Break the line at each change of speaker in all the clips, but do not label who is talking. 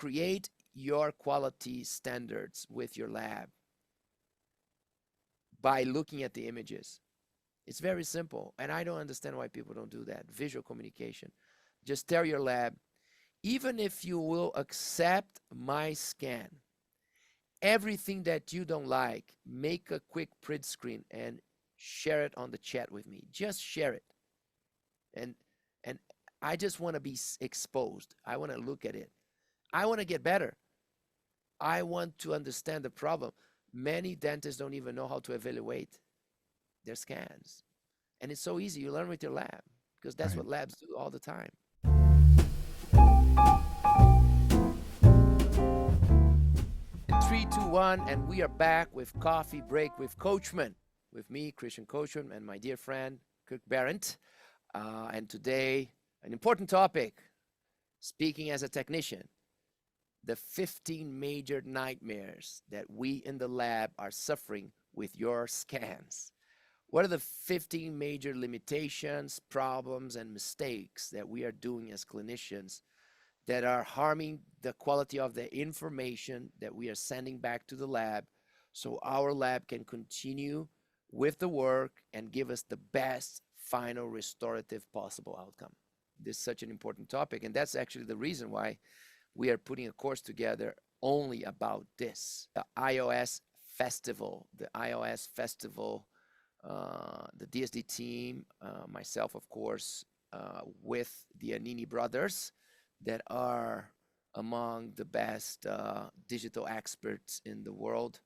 create your quality standards with your lab by looking at the images. It's very simple, and I don't understand why people don't do that. Visual communication. Just tell your lab, even if you will accept my scan, everything that you don't like, make a quick print screen and share it on the chat with me. Just share it. And and I just want to be exposed. I want to look at it. I want to get better. I want to understand the problem. Many dentists don't even know how to evaluate their scans. And it's so easy. You learn with your lab because that's what labs do all the time. 3, 2, 1, and we are back with Coffee Break with Coachman, with me, Christian Coachman, and my dear friend, Kirk. And today, an important topic, speaking as a technician, the 15 major nightmares that we in the lab are suffering with your scans. What are the 15 major limitations, problems, and mistakes that we are doing as clinicians that are harming the quality of the information that we are sending back to the lab so our lab can continue with the work and give us the best final restorative possible outcome? This is such an important topic, and that's actually the reason why we are putting a course together only about this. The iOS Festival, the DSD team, myself, of course, with the Anini brothers that are among the best digital experts in the world.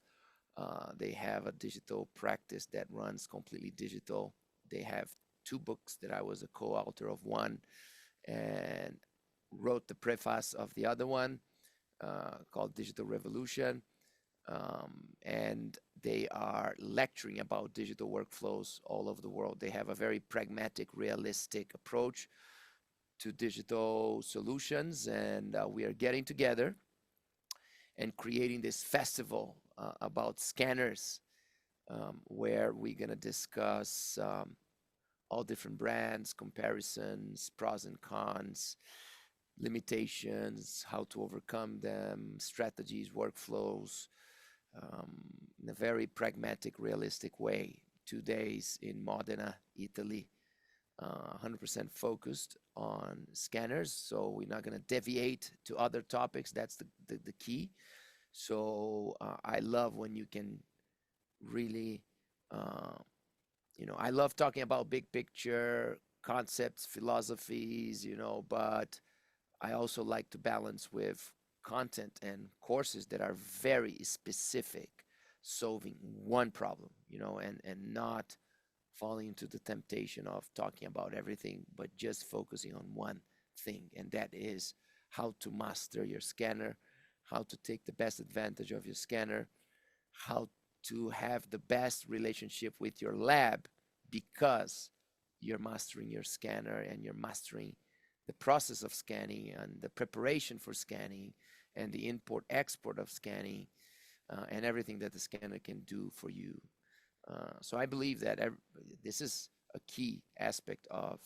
They have a digital practice that runs completely digital. They have 2 books that I was a co-author of one and wrote the preface of the other one called Digital Revolution. And they are lecturing about digital workflows all over the world. They have a very pragmatic, realistic approach to digital solutions, and we are getting together and creating this festival about scanners, where we're going to discuss all different brands, comparisons, pros and cons, limitations, how to overcome them, strategies, workflows, in a very pragmatic, realistic way. 2 days in Modena, Italy, 100% focused on scanners. So we're not going to deviate to other topics. That's the key. So I love when you can really, I love talking about big picture concepts, philosophies, but I also like to balance with content and courses that are very specific, solving one problem, and not falling into the temptation of talking about everything, but just focusing on one thing. And that is how to master your scanner, how to take the best advantage of your scanner, how to have the best relationship with your lab because you're mastering your scanner and you're mastering the process of scanning and the preparation for scanning and the import-export of scanning and everything that the scanner can do for you. So I believe that this is a key aspect of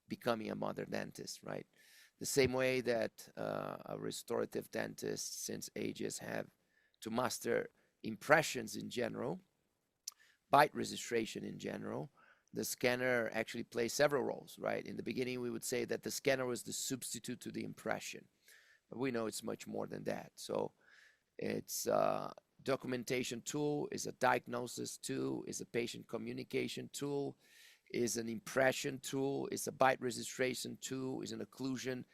becoming a modern dentist, right? The same way that a restorative dentist since ages have to master impressions in general, bite registration in general, the scanner actually plays several roles, right? In the beginning, we would say that the scanner was the substitute to the impression, but we know it's much more than that. So it's a documentation tool, is a diagnosis tool, is a patient communication tool, is an impression tool, is a bite registration tool, is an occlusion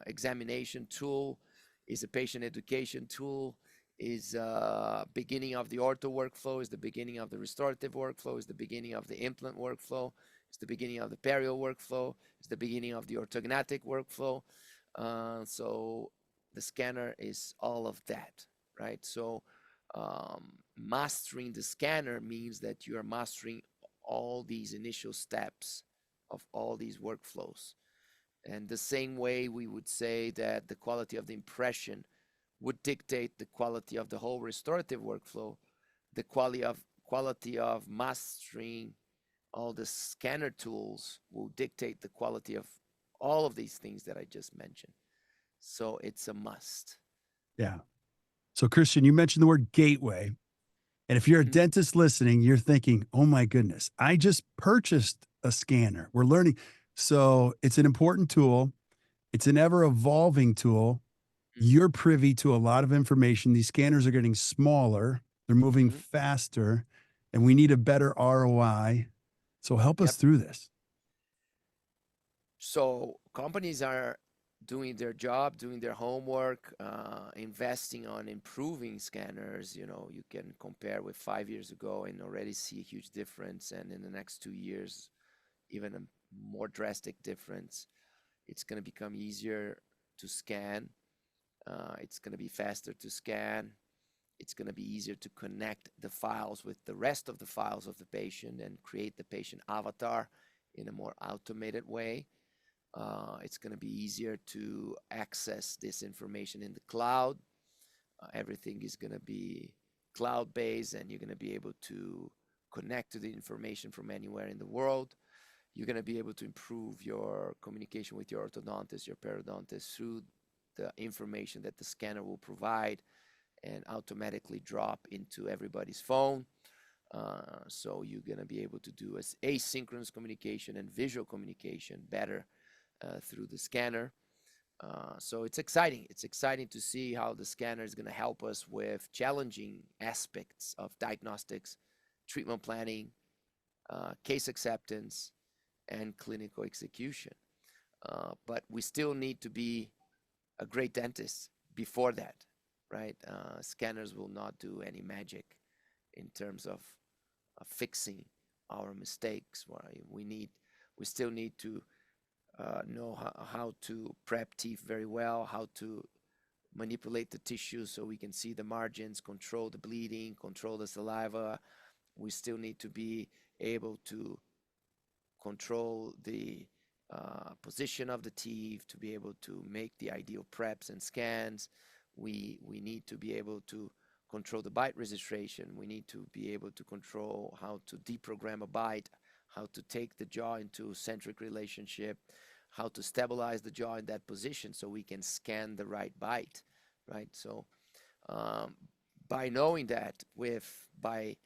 examination tool, is a patient education tool, is beginning of the ortho workflow, is the beginning of the restorative workflow, is the beginning of the implant workflow, is the beginning of the perio workflow, is the beginning of the orthognathic workflow. So the scanner is all of that, right? So mastering the scanner means that you are mastering all these initial steps of all these workflows. And the same way we would say that the quality of the impression would dictate the quality of the whole restorative workflow, the quality of mastering all the scanner tools will dictate the quality of all of these things that I just mentioned. So it's a must.
Yeah. So, Christian, you mentioned the word gateway. And if you're a
Mhm.
dentist listening, you're thinking, oh my goodness, I just purchased a scanner. We're learning. So, it's an important tool, it's an ever evolving tool.
Mhm.
You're privy to a lot of information. These scanners are getting smaller, they're moving
Mhm.
faster, and we need a better ROI. So, help us
Yep.
through this.
So companies are doing their job, doing their homework, investing on improving scanners. You know, you can compare with 5 years ago and already see a huge difference. And in the next 2 years, even a more drastic difference. It's going to become easier to scan. It's going to be faster to scan. It's going to be easier to connect the files with the rest of the files of the patient and create the patient avatar in a more automated way. It's going to be easier to access this information in the cloud. Everything is going to be cloud based, and you're going to be able to connect to the information from anywhere in the world. You're going to be able to improve your communication with your orthodontist, your periodontist through the information that the scanner will provide and automatically drop into everybody's phone. So you're going to be able to do asynchronous communication and visual communication better through the scanner. So it's exciting. It's exciting to see how the scanner is going to help us with challenging aspects of diagnostics, treatment planning, case acceptance, and clinical execution. But we still need to be a great dentist before that, right? Scanners will not do any magic in terms of fixing our mistakes. Right? We still need to know how to prep teeth very well, how to manipulate the tissue so we can see the margins, control the bleeding, control the saliva. We still need to be able to control the position of the teeth, to be able to make the ideal preps and scans. We need to be able to control the bite registration. We need to be able to control how to deprogram a bite, how to take the jaw into centric relationship, how to stabilize the jaw in that position so we can scan the right bite, right? So um, by knowing that, by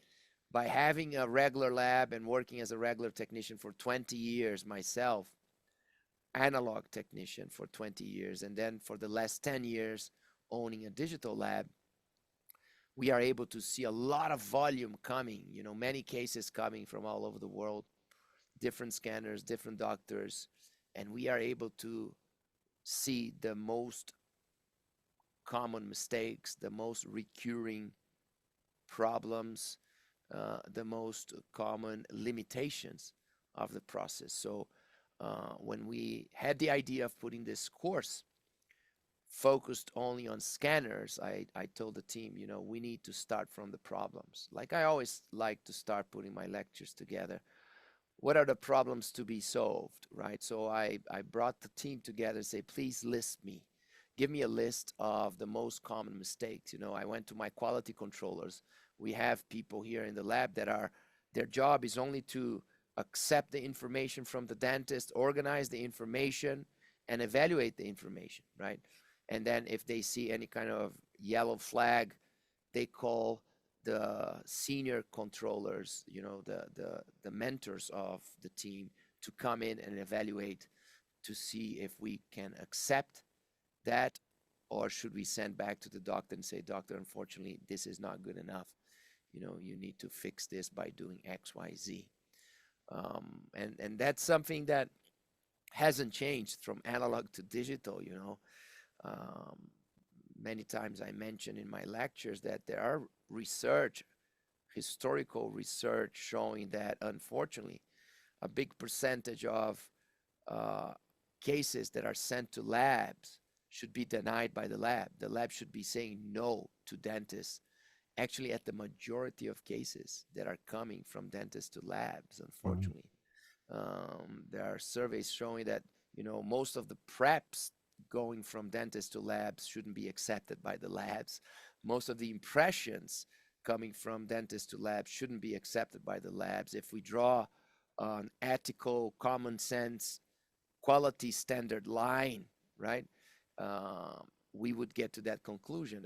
having a regular lab and working as a regular technician for 20 years myself, analog technician for 20 years, and then for the last 10 years owning a digital lab, we are able to see a lot of volume coming, many cases coming from all over the world, different scanners, different doctors, and we are able to see the most common mistakes, the most recurring problems, the most common limitations of the process. So when we had the idea of putting this course focused only on scanners, I told the team, we need to start from the problems. Like I always like to start putting my lectures together. What are the problems to be solved, right? So I brought the team together and say, please list me. Give me a list of the most common mistakes. I went to my quality controllers. We have people here in the lab their job is only to accept the information from the dentist, organize the information, and evaluate the information, right? And then if they see any kind of yellow flag, they call the senior controllers, the mentors of the team, to come in and evaluate to see if we can accept that, or should we send back to the doctor and say, doctor, unfortunately, this is not good enough. You need to fix this by doing X, Y, Z. And that's something that hasn't changed from analog to digital. Um, Many times I mention in my lectures that there are historical research showing that unfortunately a big percentage of uh, cases that are sent to labs should be denied by the lab. The lab should be saying no to dentists. Actually, at the majority of cases that are coming from dentists to labs,
Wow.
unfortunately, there are surveys showing that most of the preps going from dentists to labs shouldn't be accepted by the labs. Most of the impressions coming from dentists to labs shouldn't be accepted by the labs. If we draw an ethical, common sense, quality standard line, right? uh, we would get to that conclusion.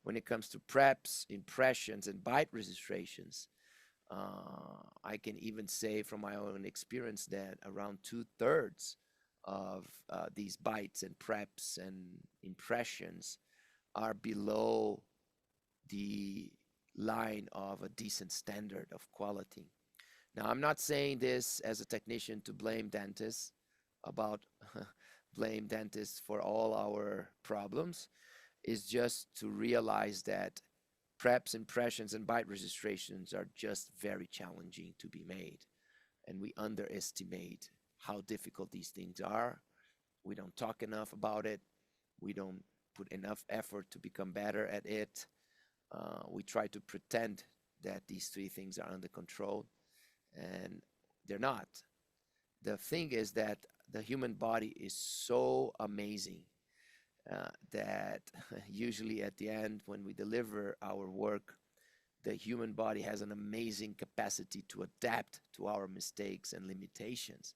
When it comes to preps, impressions, and bite registrations, I can even say from my own experience that around 2/3 of these bites and preps and impressions are below the line of a decent standard of quality. Now, I'm not saying this as a technician to blame dentists about blame dentists for all our problems. It's just to realize that preps, impressions, and bite registrations are just very challenging to be made. And we underestimate how difficult these things are. We don't talk enough about it. We don't put enough effort to become better at it. We try to pretend that these three things are under control, and they're not. The thing is that the human body is so amazing that usually at the end, when we deliver our work, the human body has an amazing capacity to adapt to our mistakes and limitations,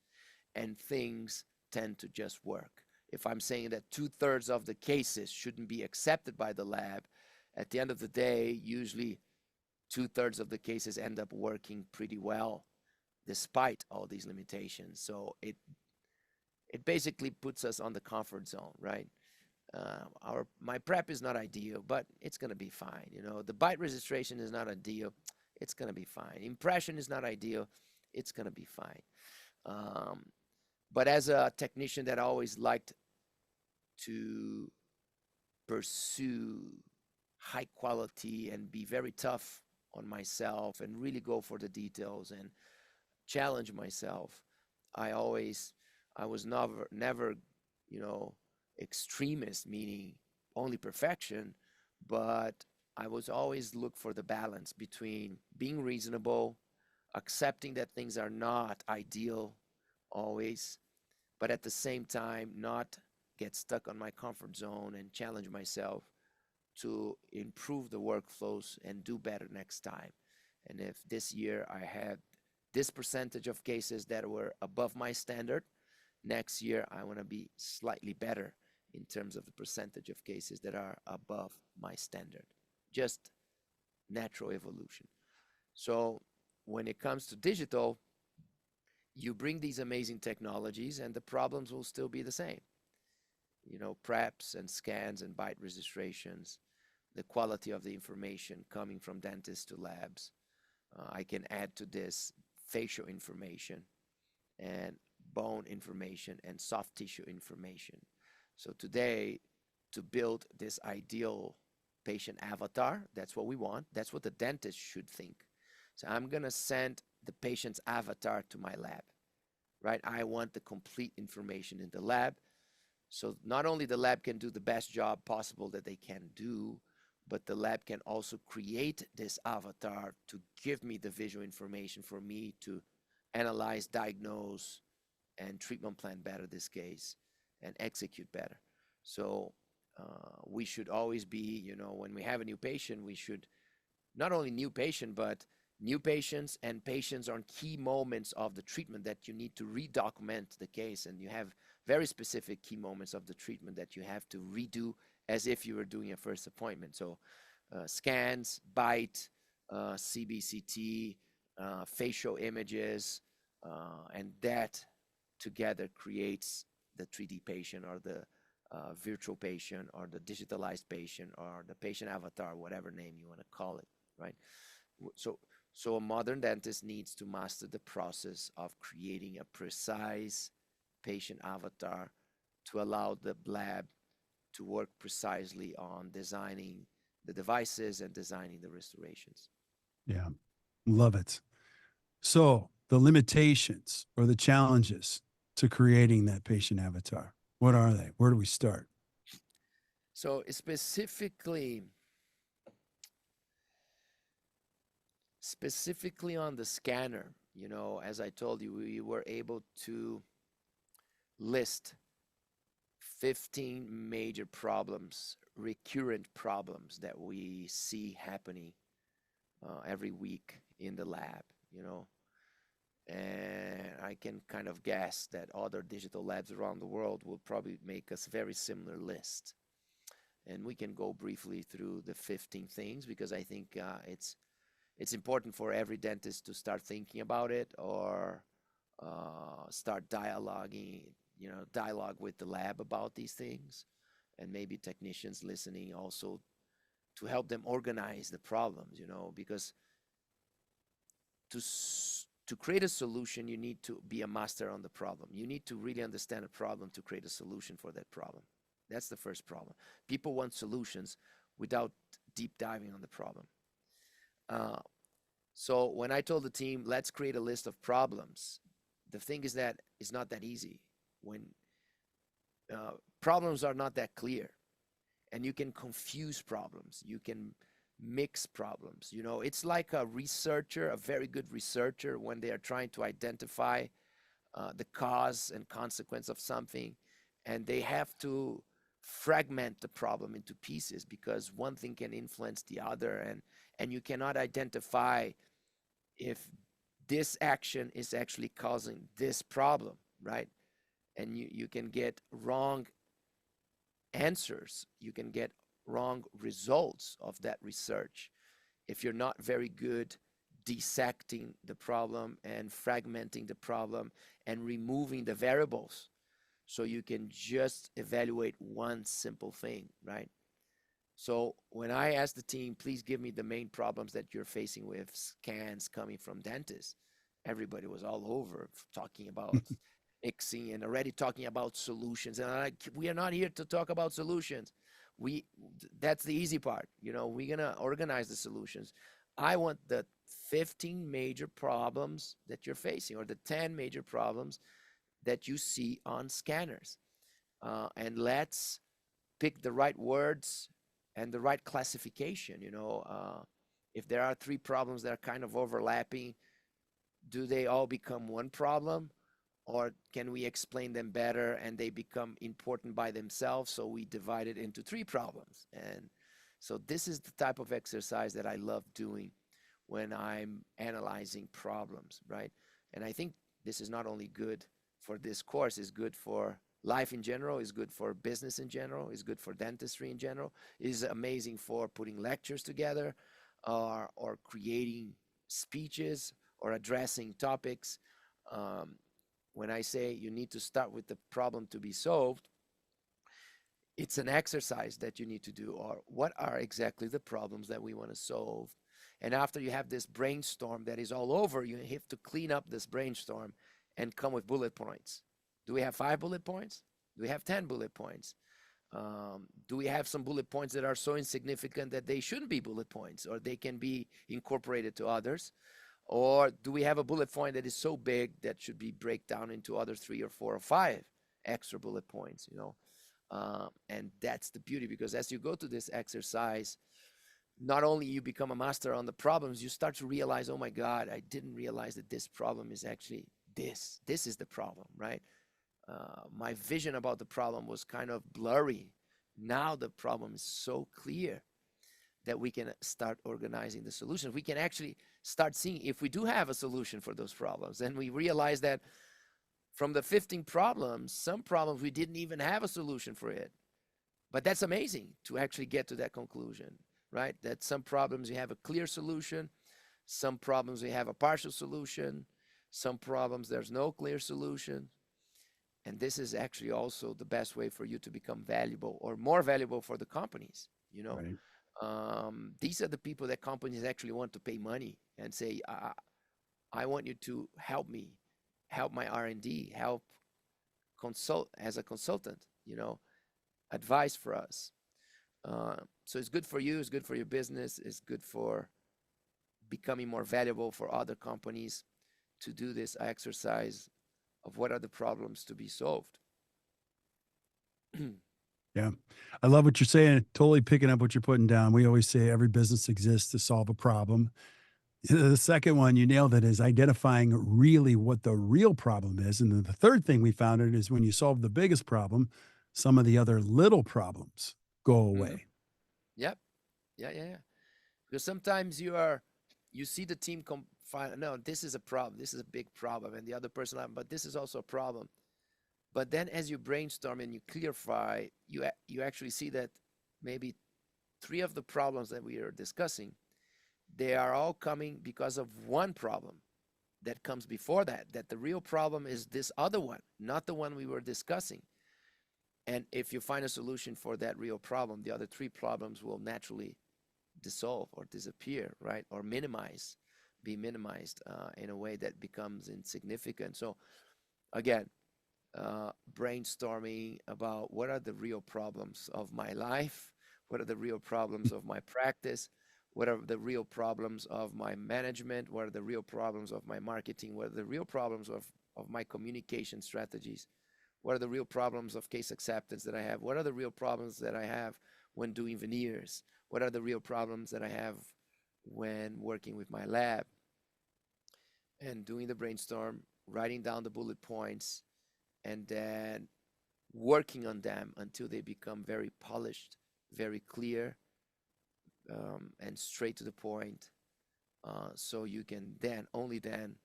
and things tend to just work. If I'm saying that 2/3 of the cases shouldn't be accepted by the lab, at the end of the day, usually 2/3 of the cases end up working pretty well despite all these limitations. So it basically puts us on the comfort zone, right? My prep is not ideal, but it's gonna be fine. You know, the bite registration is not ideal, it's gonna be fine. Impression is not ideal, it's gonna be fine. But as a technician that always liked to pursue high quality and be very tough on myself and really go for the details and challenge myself, I was never, you know, extremist, meaning only perfection, but I was always look for the balance between being reasonable, accepting that things are not ideal always, but at the same time not get stuck on my comfort zone and challenge myself to improve the workflows and do better next time. And if this year I had this percentage of cases that were above my standard, next year I want to be slightly better in terms of the percentage of cases that are above my standard. Just natural evolution. So when it comes to digital, you bring these amazing technologies and the problems will still be the same. You know, preps and scans and bite registrations, the quality of the information coming from dentists to labs. I can add to this facial information and bone information and soft tissue information. So today, to build this ideal patient avatar, that's what we want. That's what the dentist should think. So I'm gonna send the patient's avatar to my lab, right? I want the complete information in the lab. So not only the lab can do the best job possible that they can do, but the lab can also create this avatar to give me the visual information for me to analyze, diagnose, and treatment plan better this case and execute better. So we should always be, you know, when we have a new patient, we should not only new patient, but new patients and patients on key moments of the treatment that you need to redocument the case, and you have very specific key moments of the treatment that you have to redo as if you were doing a first appointment. So scans, bite, CBCT, facial images, and that together creates the 3D patient or the virtual patient or the digitalized patient or the patient avatar, whatever name you want to call it, right? So a modern dentist needs to master the process of creating a precise patient avatar to allow the lab to work precisely on designing the devices and designing the restorations.
Yeah, love it. So the limitations or the challenges to creating that patient avatar, what are they? Where do we start?
So specifically on the scanner, you know, as I told you, we were able to list 15 major problems, recurrent problems that we see happening every week in the lab, you know. And I can kind of guess that other digital labs around the world will probably make us very similar list. And we can go briefly through the 15 things because I think it's important for every dentist to start thinking about it or start dialogue with the lab about these things, and maybe technicians listening also to help them organize the problems, because to create a solution, you need to be a master on the problem. You need to really understand a problem to create a solution for that problem. That's the first problem. People want solutions without deep diving on the problem. So when I told the team, let's create a list of problems, the thing is that it's not that easy. When problems are not that clear, and you can confuse problems, you can mix problems. It's like a researcher, a very good researcher, when they are trying to identify the cause and consequence of something, and they have to fragment the problem into pieces because one thing can influence the other, and you cannot identify if this action is actually causing this problem, right? And you can get wrong answers, you can get wrong results of that research if you're not very good dissecting the problem and fragmenting the problem and removing the variables so you can just evaluate one simple thing, right? So when I asked the team, please give me the main problems that you're facing with scans coming from dentists, everybody was all over talking about mixing and already talking about solutions. And I'm like, we are not here to talk about solutions. That's the easy part. We're gonna organize the solutions. I want the 15 major problems that you're facing, or the 10 major problems that you see on scanners, and let's pick the right words and the right classification. If there are 3 problems that are kind of overlapping, do they all become one problem? Or can we explain them better and they become important by themselves? So we divide it into 3 problems. And so this is the type of exercise that I love doing when I'm analyzing problems, right? And I think this is not only good for this course, it's good for life in general, it's good for business in general, it's good for dentistry in general, it's amazing for putting lectures together, or creating speeches or addressing topics. When I say you need to start with the problem to be solved, it's an exercise that you need to do, or what are exactly the problems that we want to solve. And after you have this brainstorm that is all over, you have to clean up this brainstorm and come with bullet points. Do we have 5 bullet points? Do we have 10 bullet points? Do we have some bullet points that are so insignificant that they shouldn't be bullet points, or they can be incorporated to others? Or do we have a bullet point that is so big that should be break down into other 3 or 4 or 5 extra bullet points, and that's the beauty, because as you go to this exercise, not only you become a master on the problems, you start to realize, oh my God, I didn't realize that this problem is actually this. This is the problem, right? My vision about the problem was kind of blurry. Now the problem is so clear that we can start organizing the solutions. We can actually start seeing if we do have a solution for those problems. And we realize that from the 15 problems, some problems we didn't even have a solution for it. But that's amazing to actually get to that conclusion, right? That some problems you have a clear solution, some problems we have a partial solution, some problems there's no clear solution. And this is actually also the best way for you to become valuable, or more valuable for the companies,
Right.
These are the people that companies actually want to pay money and say, I want you to help me, help my R&D, help consult as a consultant, advice for us. So it's good for you, it's good for your business, it's good for becoming more valuable for other companies to do this exercise of what are the problems to be solved.
Yeah. I love what you're saying. Totally picking up what you're putting down. We always say every business exists to solve a problem. The second one, you nailed it, is identifying really what the real problem is. And then the third thing we found it is when you solve the biggest problem, some of the other little problems go away.
Yep. Yeah. Because sometimes you see the team find, no, this is a problem. This is a big problem. And the other person, but this is also a problem. But then as you brainstorm and you clarify, you actually see that maybe three of the problems that we are discussing, they are all coming because of one problem that comes before that, that the real problem is this other one, not the one we were discussing. And if you find a solution for that real problem, the other three problems will naturally dissolve or disappear, right? Or be minimized in a way that becomes insignificant. So again, brainstorming about what are the real problems of my life, what are the real problems of my practice, what are the real problems of my management, what are the real problems of my marketing, what are the real problems of my communication strategies, what are the real problems of case acceptance that I have, what are the real problems that I have when doing veneers, what are the real problems that I have when working with my lab, and doing the brainstorm, writing down the bullet points, and then working on them until they become very polished, very clear, and straight to the point. So you can then, only then,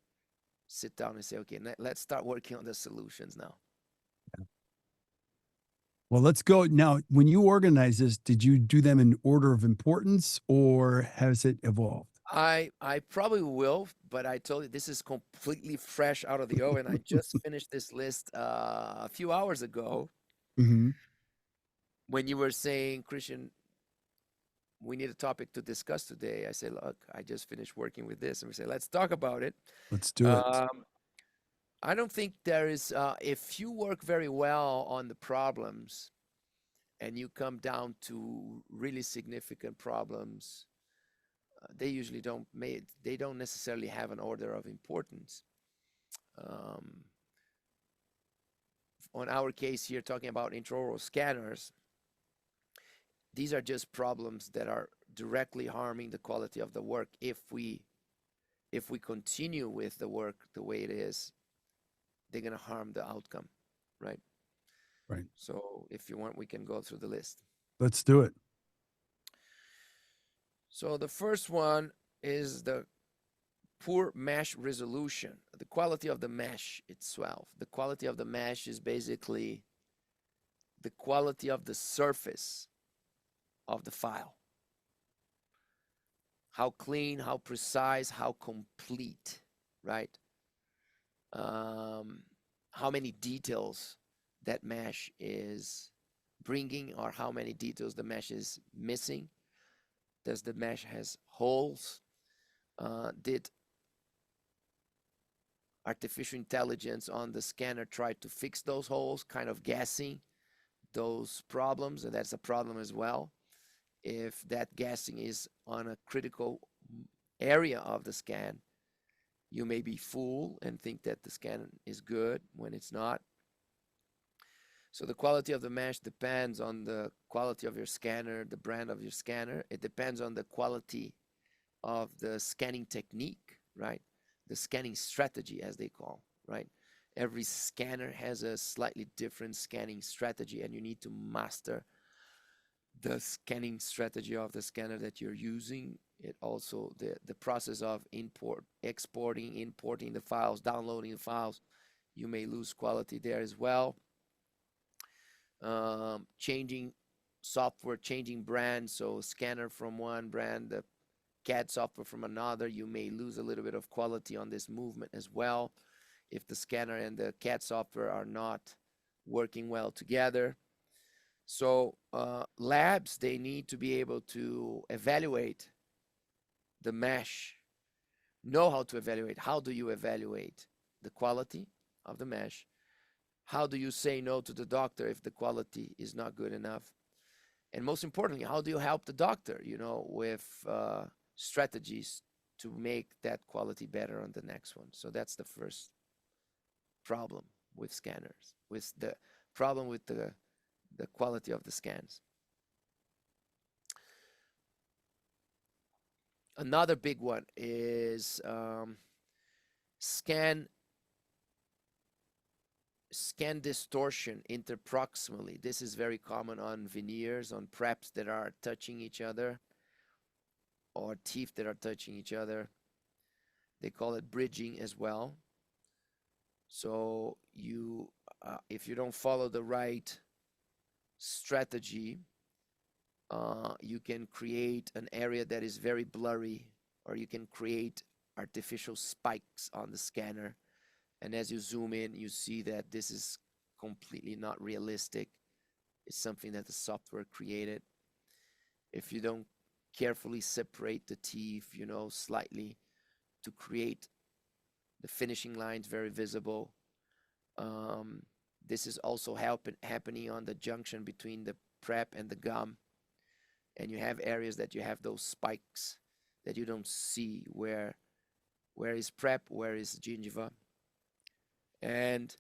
sit down and say, okay, let's start working on the solutions now.
Well, let's go now. When you organize this, did you do them in order of importance or has it evolved?
I probably will, but I told you this is completely fresh out of the oven. I just finished this list a few hours ago.
Mm-hmm.
When you were saying, Christian, we need a topic to discuss today, I said, look, I just finished working with this. And we say, let's talk about it.
Let's do it.
I don't think there is, if you work very well on the problems and you come down to really significant problems, they usually they don't necessarily have an order of importance. On our case here, talking about intraoral scanners, these are just problems that are directly harming the quality of the work if we continue with the work the way it is. They're going to harm the outcome, right?
Right.
So if you want, we can go through the list.
Let's do it.
So the first one is the poor mesh resolution, the quality of the mesh itself. The quality of the mesh is basically the quality of the surface of the file. How clean, how precise, how complete, right? How many details that mesh is bringing, or how many details the mesh is missing. Does the mesh has holes? Did artificial intelligence on the scanner try to fix those holes, kind of guessing those problems? And that's a problem as well. If that guessing is on a critical area of the scan, you may be fooled and think that the scan is good when it's not. So the quality of the mesh depends on the quality of your scanner, the brand of your scanner. It depends on the quality of the scanning technique, right? The scanning strategy, as they call, right? Every scanner has a slightly different scanning strategy, and you need to master the scanning strategy of the scanner that you're using. It also, the process of exporting, importing the files, downloading the files, you may lose quality there as well. Changing software, changing brands, so scanner from one brand, the CAD software from another, you may lose a little bit of quality on this movement as well if the scanner and the CAD software are not working well together. So labs, they need to be able to evaluate the mesh, know how to evaluate. How do you evaluate the quality of the mesh? How do you say no to the doctor if the quality is not good enough? And most importantly, how do you help the doctor, with strategies to make that quality better on the next one? So that's the first problem with scanners, with the problem with the quality of the scans. Another big one is scan distortion interproximally. This is very common on veneers, on preps that are touching each other, or teeth that are touching each other. They call it bridging as well. So if you don't follow the right strategy, you can create an area that is very blurry, or you can create artificial spikes on the scanner. And as you zoom in, you see that this is completely not realistic. It's something that the software created. If you don't carefully separate the teeth, slightly to create the finishing lines very visible. This is also happening on the junction between the prep and the gum. And you have areas that you have those spikes that you don't see where is prep, where is gingiva. And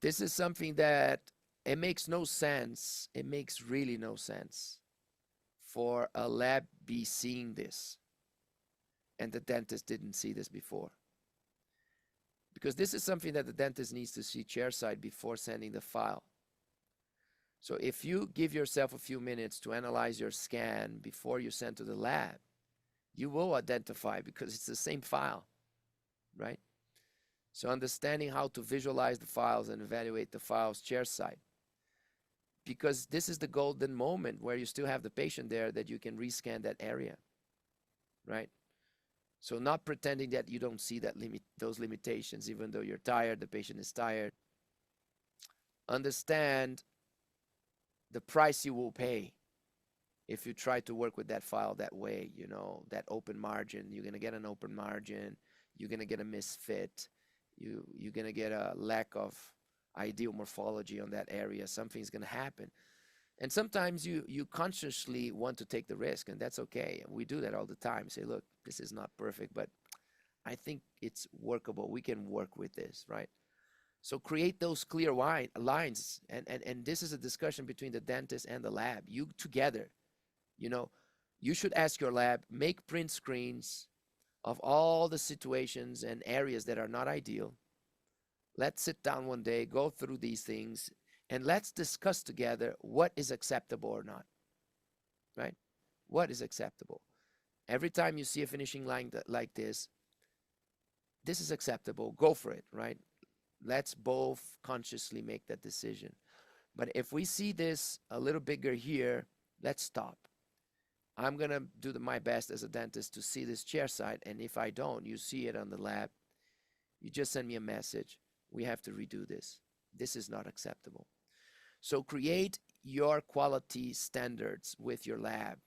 this is something that it makes no sense. It makes really no sense for a lab be seeing this and the dentist didn't see this before. Because this is something that the dentist needs to see chairside before sending the file. So if you give yourself a few minutes to analyze your scan before you send to the lab, you will identify, because it's the same file, right? So understanding how to visualize the files and evaluate the files chairside, because this is the golden moment where you still have the patient there that you can rescan that area, right? So not pretending that you don't see those limitations, even though you're tired, the patient is tired. Understand the price you will pay if you try to work with that file that way, that open margin. You're going to get an open margin. You're going to get a misfit. You're going to get a lack of ideal morphology on that area. Something's going to happen. And sometimes you consciously want to take the risk, and that's okay. We do that all the time. Say, look, this is not perfect, but I think it's workable. We can work with this, right? So create those clear lines. And this is a discussion between the dentist and the lab. You together, you should ask your lab, make print screens of all the situations and areas that are not ideal. Let's sit down one day, go through these things, and let's discuss together what is acceptable or not, right? What is acceptable? Every time you see a finishing line like this is acceptable, go for it, right? Let's both consciously make that decision. But if we see this a little bigger here, let's stop. I'm going to do my best as a dentist to see this chairside, and if I don't, you see it on the lab, you just send me a message. We have to redo this. This is not acceptable. So create your quality standards with your lab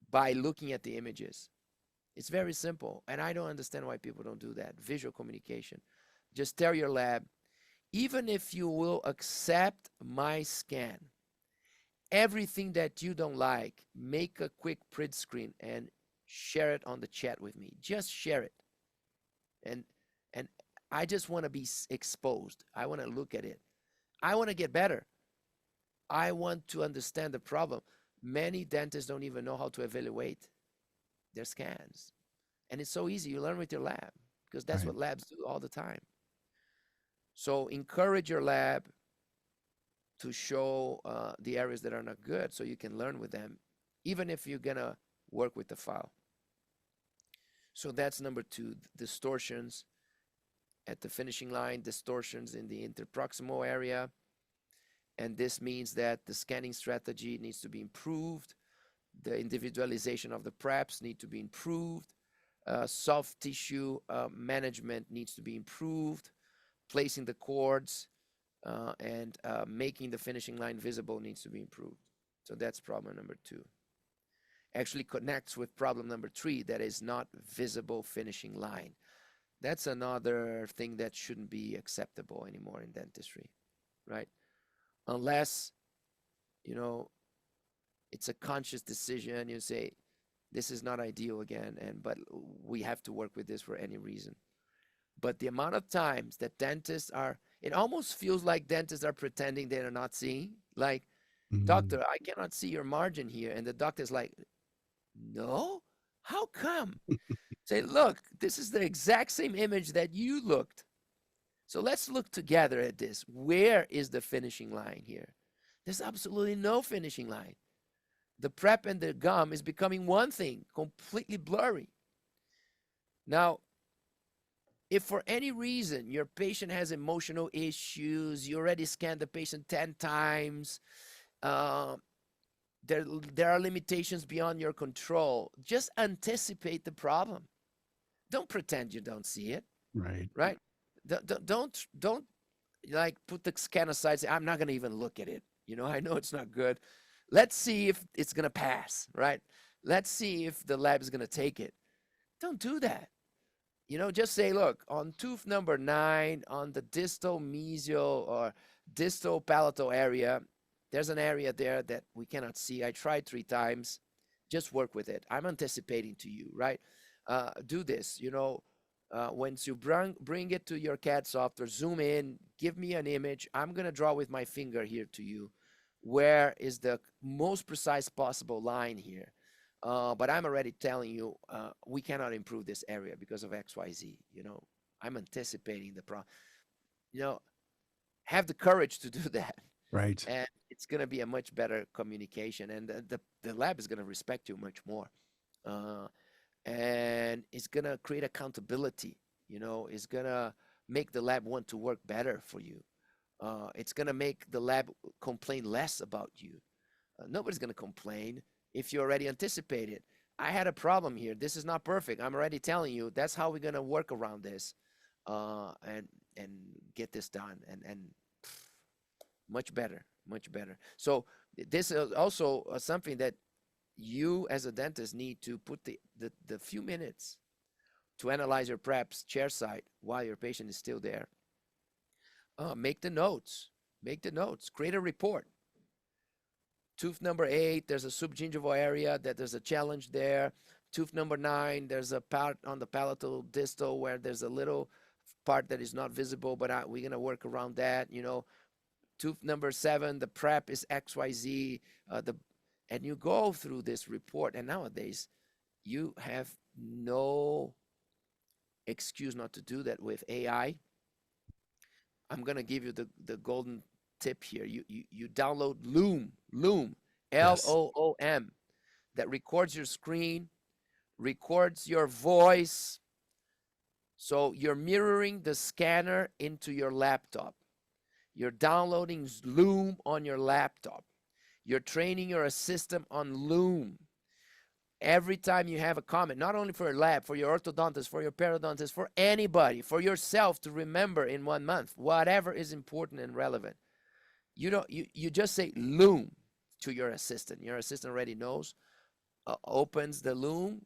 by looking at the images. It's very simple, and I don't understand why people don't do that. Visual communication. Just tell your lab, even if you will accept my scan, everything that you don't like, make a quick print screen and share it on the chat with me. Just share it. And I just want to be exposed. I want to look at it. I want to get better. I want to understand the problem. Many dentists don't even know how to evaluate their scans. And it's so easy. You learn with your lab, because that's what labs do all the time. So encourage your lab to show the areas that are not good so you can learn with them, even if you're going to work with the file. So that's number 2, distortions at the finishing line, distortions in the interproximal area. And this means that the scanning strategy needs to be improved. The individualization of the preps need to be improved. Soft tissue management needs to be improved. Placing the cords and making the finishing line visible needs to be improved. So that's problem number 2. Actually connects with problem number 3, that is not visible finishing line. That's another thing that shouldn't be acceptable anymore in dentistry, right? Unless, it's a conscious decision. You say, this is not ideal again, but we have to work with this for any reason. But the amount of times that dentists it almost feels like dentists are pretending they're not seeing. Like, doctor, I cannot see your margin here. And the doctor's like, no? How come? Say, look, this is the exact same image that you looked. So let's look together at this. Where is the finishing line here? There's absolutely no finishing line. The prep and the gum is becoming one thing, completely blurry. Now, if for any reason your patient has emotional issues, you already scanned the patient 10 times, uh, there are limitations beyond your control, just anticipate the problem. Don't pretend you don't see it,
Right.
right? Don't like put the scan aside, say, I'm not going to even look at it. I know it's not good. Let's see if it's going to pass, right? Let's see if the lab is going to take it. Don't do that. Just say, look, on tooth number 9, on the distal mesial or distal palatal area, there's an area there that we cannot see. I tried 3 times. Just work with it. I'm anticipating to you, right? Do this. Once you bring it to your CAD software, zoom in, give me an image. I'm going to draw with my finger here to you. Where is the most precise possible line here? But I'm already telling you, we cannot improve this area because of XYZ. I'm anticipating the problem. Have the courage to do that.
Right.
And it's going to be a much better communication. And the lab is going to respect you much more. And it's going to create accountability. It's going to make the lab want to work better for you. It's going to make the lab complain less about you. Nobody's going to complain if you already anticipate it. I had a problem here. This is not perfect. I'm already telling you. That's how we're going to work around this and get this done. And much better, much better. So this is also something that you as a dentist need to put the few minutes to analyze your preps chairside while your patient is still there. Make the notes. Create a report. Tooth number 8, there's a subgingival area that there's a challenge there. Tooth number 9, there's a part on the palatal distal where there's a little part that is not visible, but we're going to work around that. Tooth number 7, the prep is XYZ. And you go through this report. And nowadays, you have no excuse not to do that with AI. I'm going to give you the golden tip here. You download Loom,
Yes.
Loom, that records your screen, records your voice. So you're mirroring the scanner into your laptop. You're downloading Loom on your laptop. You're training your assistant on Loom. Every time you have a comment, not only for your lab, for your orthodontist, for your periodontist, for anybody, for yourself to remember in 1 month, whatever is important and relevant. You just say Loom to your assistant. Your assistant already knows, opens the Loom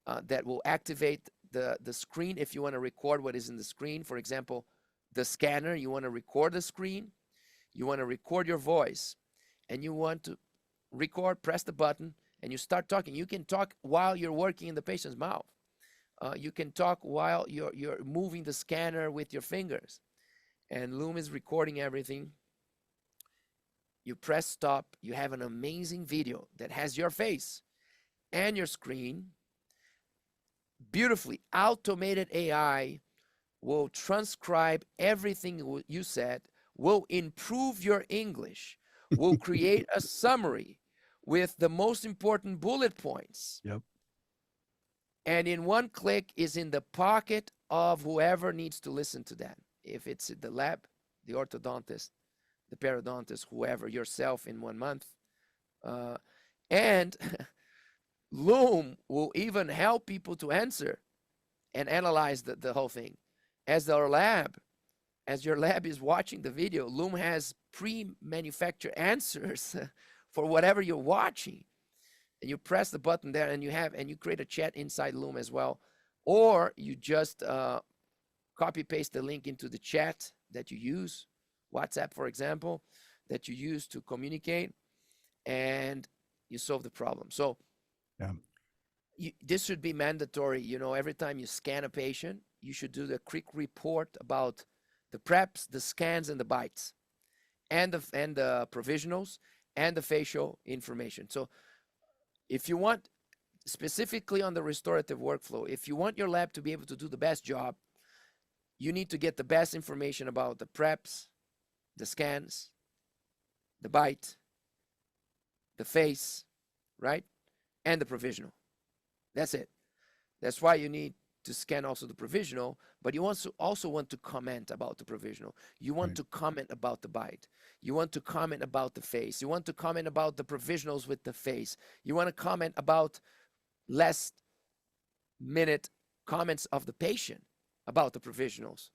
that will activate the screen if you want to record what is in the screen. For example, the scanner, you want to record the screen, you want to record your voice, and you want to record, press the button, and you start talking. You can talk while you're working in the patient's mouth. You can talk while you're moving the scanner with your fingers. And Loom is recording everything. You press stop. You have an amazing video that has your face and your screen. Beautifully automated AI will transcribe everything you said, will improve your English, will create a summary with the most important bullet points.
Yep.
And in one click is in the pocket of whoever needs to listen to that. If it's the lab, the orthodontist, the periodontist, whoever, yourself in 1 month. And Loom will even help people to answer and analyze the whole thing. As your lab is watching the video, Loom has pre-manufactured answers for whatever you're watching. And you press the button there and you create a chat inside Loom as well. Or you just copy paste the link into the chat that you use, WhatsApp, for example, that you use to communicate, and you solve the problem. So
Yeah.
this should be mandatory. Every time you scan a patient, you should do the quick report about the preps, the scans, and the bites, and the provisionals, and the facial information. So if you want, specifically on the restorative workflow, if you want your lab to be able to do the best job, you need to get the best information about the preps, the scans, the bite, the face, right? And the provisional. That's it. That's why you need to scan also the provisional, but you also want to comment about the provisional. You want
Right.
to comment about the bite. You want to comment about the face. You want to comment about the provisionals with the face. You want to comment about last minute comments of the patient about the provisionals,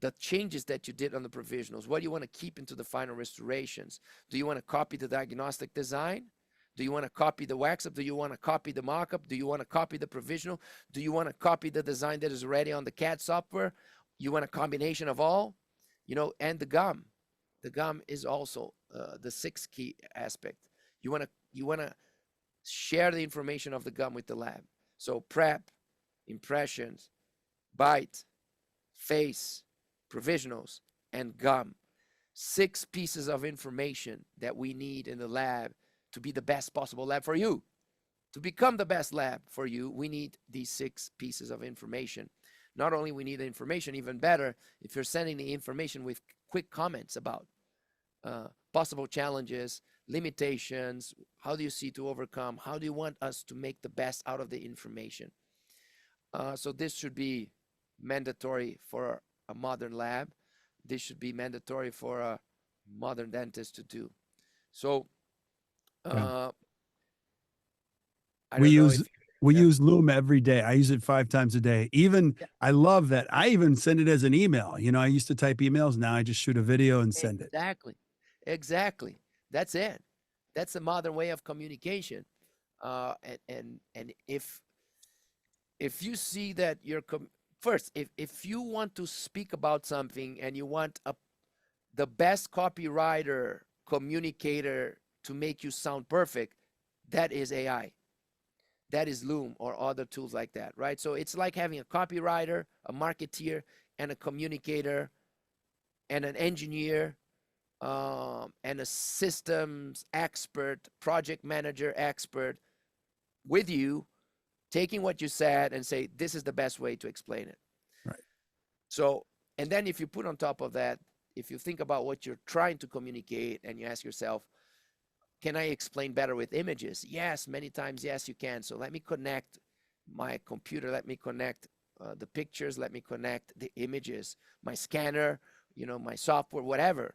the changes that you did on the provisionals. What do you want to keep into the final restorations? Do you want to copy the diagnostic design? Do you want to copy the wax up? Do you want to copy the mock-up? Do you want to copy the provisional? Do you want to copy the design that is already on the CAD software? You want a combination of all? And the gum. The gum is also the sixth key aspect. You want to share the information of the gum with the lab. So prep, impressions, bite, face, provisionals, and gum. 6 pieces of information that we need in the lab to be the best possible lab for you. To become the best lab for you, we need these 6 pieces of information. Not only we need the information, even better, if you're sending the information with quick comments about possible challenges, limitations, how do you see to overcome, how do you want us to make the best out of the information. So this should be mandatory for a modern lab. This should be mandatory for a modern dentist to do. So
Yeah.
I
We
don't know
use
if
we
yeah,
use Loom every day. I use it 5 times a day. Even
yeah,
I love that. I even send it as an email. I used to type emails. Now I just shoot a video and send it.
exactly, exactly. That's it. That's the modern way of communication. And if you see that first, if you want to speak about something and you want the best copywriter communicator to make you sound perfect, that is AI. That is Loom or other tools like that, right? So it's like having a copywriter, a marketeer, and a communicator, and an engineer, and a systems expert, project manager expert with you, taking what you said and say, this is the best way to explain it.
Right.
So, and then if you put on top of that, if you think about what you're trying to communicate and you ask yourself, can I explain better with images? Yes, many times, yes, you can. So let me connect my computer, let me connect the pictures, let me connect the images, my scanner, my software, whatever,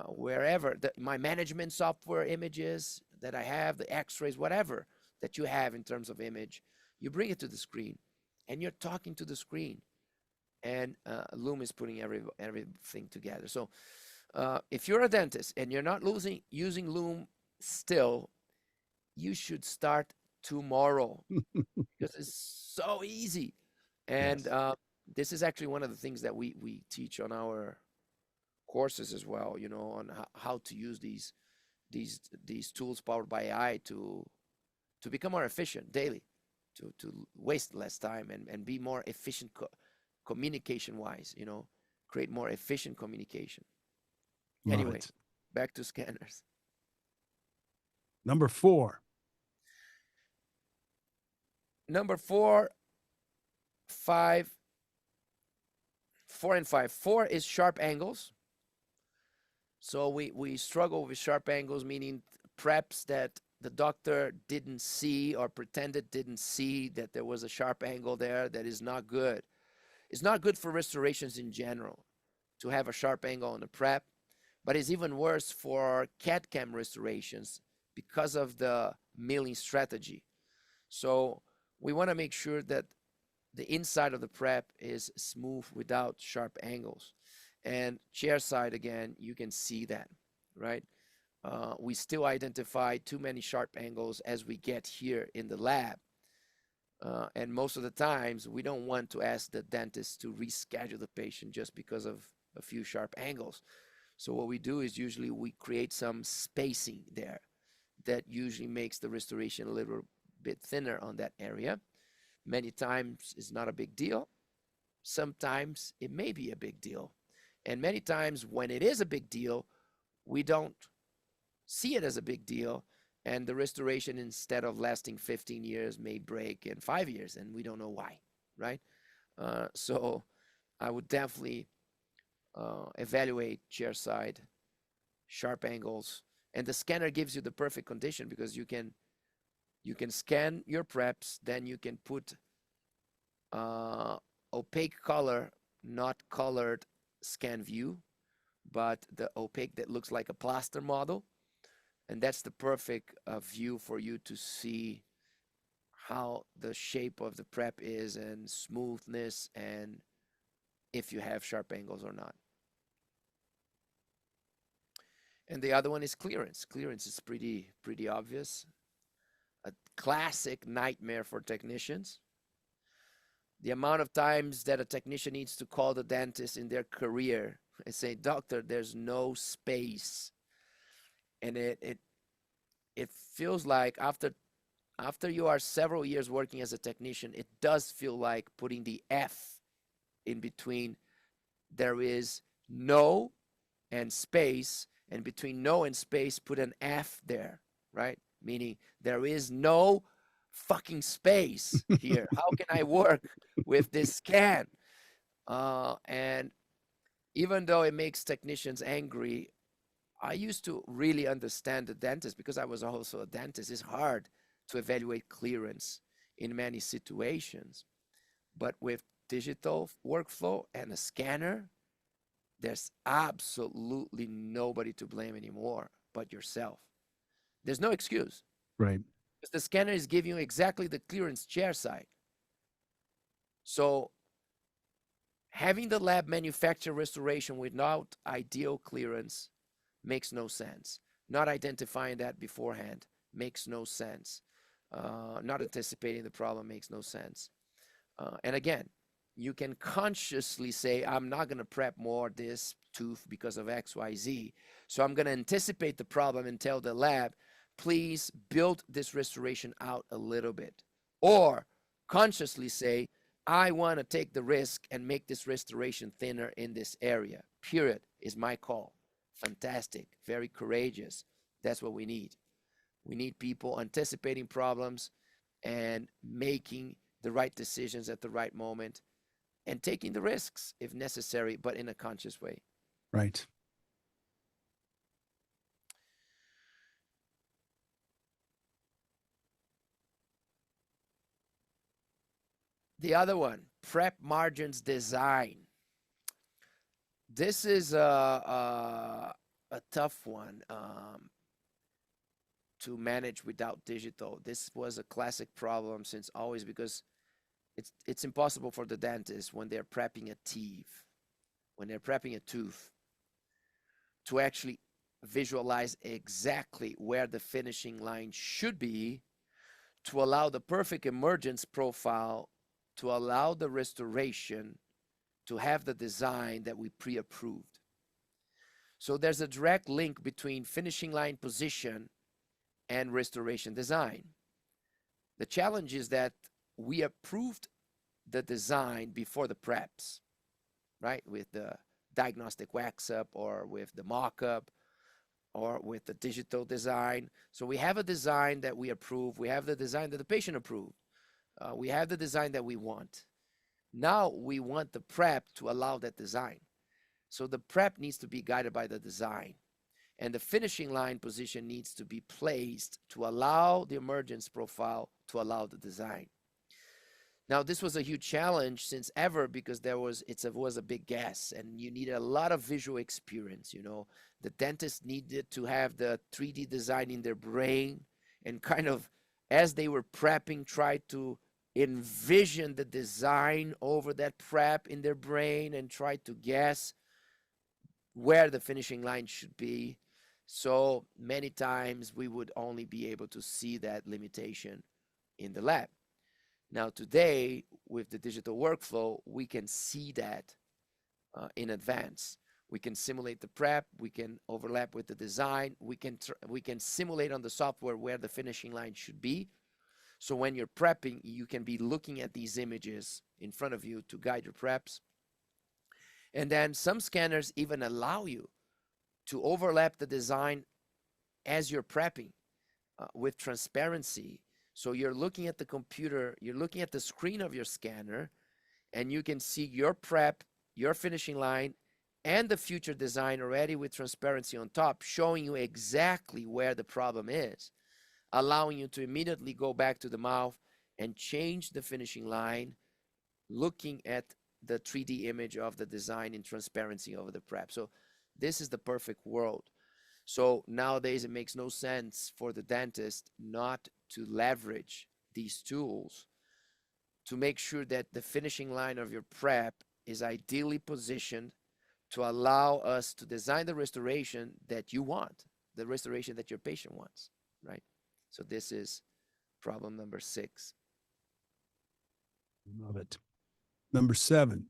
wherever, my management software images that I have, the x-rays, whatever that you have in terms of image, you bring it to the screen and you're talking to the screen. And Loom is putting everything together. So if you're a dentist and you're not using Loom still, you should start tomorrow because it's so easy. And
Yes.
this is actually one of the things that we teach on our courses as well, on how to use these tools powered by AI to become more efficient daily, to waste less time and be more efficient communication wise, create more efficient communication.
Love
Anyway,
it.
back to scanners.
Number 4.
Number 4, 5, 4 and 5. 4 is sharp angles. So we struggle with sharp angles, meaning preps that the doctor didn't see or pretended didn't see that there was a sharp angle there. That is not good. It's not good for restorations in general to have a sharp angle on the prep, but it's even worse for CAD/CAM restorations because of the milling strategy. So we want to make sure that the inside of the prep is smooth without sharp angles. And chair side, again, you can see that, right? We still identify too many sharp angles as we get here in the lab. And most of the times, we don't want to ask the dentist to reschedule the patient just because of a few sharp angles. So what we do is usually we create some spacing there that usually makes the restoration a little bit thinner on that area. Many times it's not a big deal. Sometimes it may be a big deal. And many times when it is a big deal, we don't see it as a big deal. And the restoration, instead of lasting 15 years, may break in 5 years, and we don't know why, right? So I would definitely evaluate chair side, sharp angles, and the scanner gives you the perfect condition because you can scan your preps, then you can put uh, opaque color, not colored scan view, but the opaque that looks like a plaster model. And that's the perfect view for you to see how the shape of the prep is and smoothness and if you have sharp angles or not. And the other one is clearance. Clearance is pretty obvious. A classic nightmare for technicians. The amount of times that a technician needs to call the dentist in their career and say, "Doctor, there's no space." And it feels like after you are several years working as a technician, it does feel like putting the F in between. There is no and space, and between no and space, put an F there, right? Meaning there is no fucking space here. How can I work with this scan? And even though it makes technicians angry, I used to really understand the dentist because I was also a dentist. It's hard to evaluate clearance in many situations. But with digital workflow and a scanner, there's absolutely nobody to blame anymore but yourself. There's no excuse.
Right.
Because the scanner is giving you exactly the clearance chair side. So having the lab manufacture restoration without ideal clearance makes no sense. Not identifying that beforehand makes no sense. Not anticipating the problem makes no sense. And again, you can consciously say, I'm not going to prep more this tooth because of XYZ. So I'm going to anticipate the problem and tell the lab, please build this restoration out a little bit. Or consciously say, I want to take the risk and make this restoration thinner in this area. Period is my call. Fantastic. Very courageous. That's what we need. We need people anticipating problems and making the right decisions at the right moment and taking the risks if necessary, but in a conscious way.
Right.
The other one, prep margins design. This is a tough one to manage without digital. This was a classic problem since always because it's impossible for the dentist when they're prepping a teeth, when they're prepping a tooth, to actually visualize exactly where the finishing line should be to allow the perfect emergence profile, to allow the restoration to have the design that we pre-approved. So there's a direct link between finishing line position and restoration design. The challenge is that we approved the design before the preps, right? With the diagnostic wax up or with the mock-up or with the digital design. So we have a design that we approve. We have the design that the patient approved. We have the design that we want. Now we want the prep to allow that design. So the prep needs to be guided by the design. And the finishing line position needs to be placed to allow the emergence profile to allow the design. Now, this was a huge challenge since ever because it was a big guess and you needed a lot of visual experience. You know, the dentist needed to have the 3D design in their brain and kind of, as they were prepping, try to envision the design over that prep in their brain and try to guess where the finishing line should be. So many times we would only be able to see that limitation in the lab. Now today, with the digital workflow, we can see that in advance. We can simulate the prep, we can overlap with the design, we can simulate on the software where the finishing line should be. So when you're prepping, you can be looking at these images in front of you to guide your preps. And then some scanners even allow you to overlap the design as you're prepping with transparency. So you're looking at the computer, you're looking at the screen of your scanner, and you can see your prep, your finishing line, and the future design already with transparency on top, showing you exactly where the problem is, allowing you to immediately go back to the mouth and change the finishing line looking at the 3D image of the design in transparency over the prep. So this is the perfect world. So nowadays it makes no sense for the dentist not to leverage these tools to make sure that the finishing line of your prep is ideally positioned to allow us to design the restoration that you want, the restoration that your patient wants, right? So this is problem number 6.
Love it. Number 7.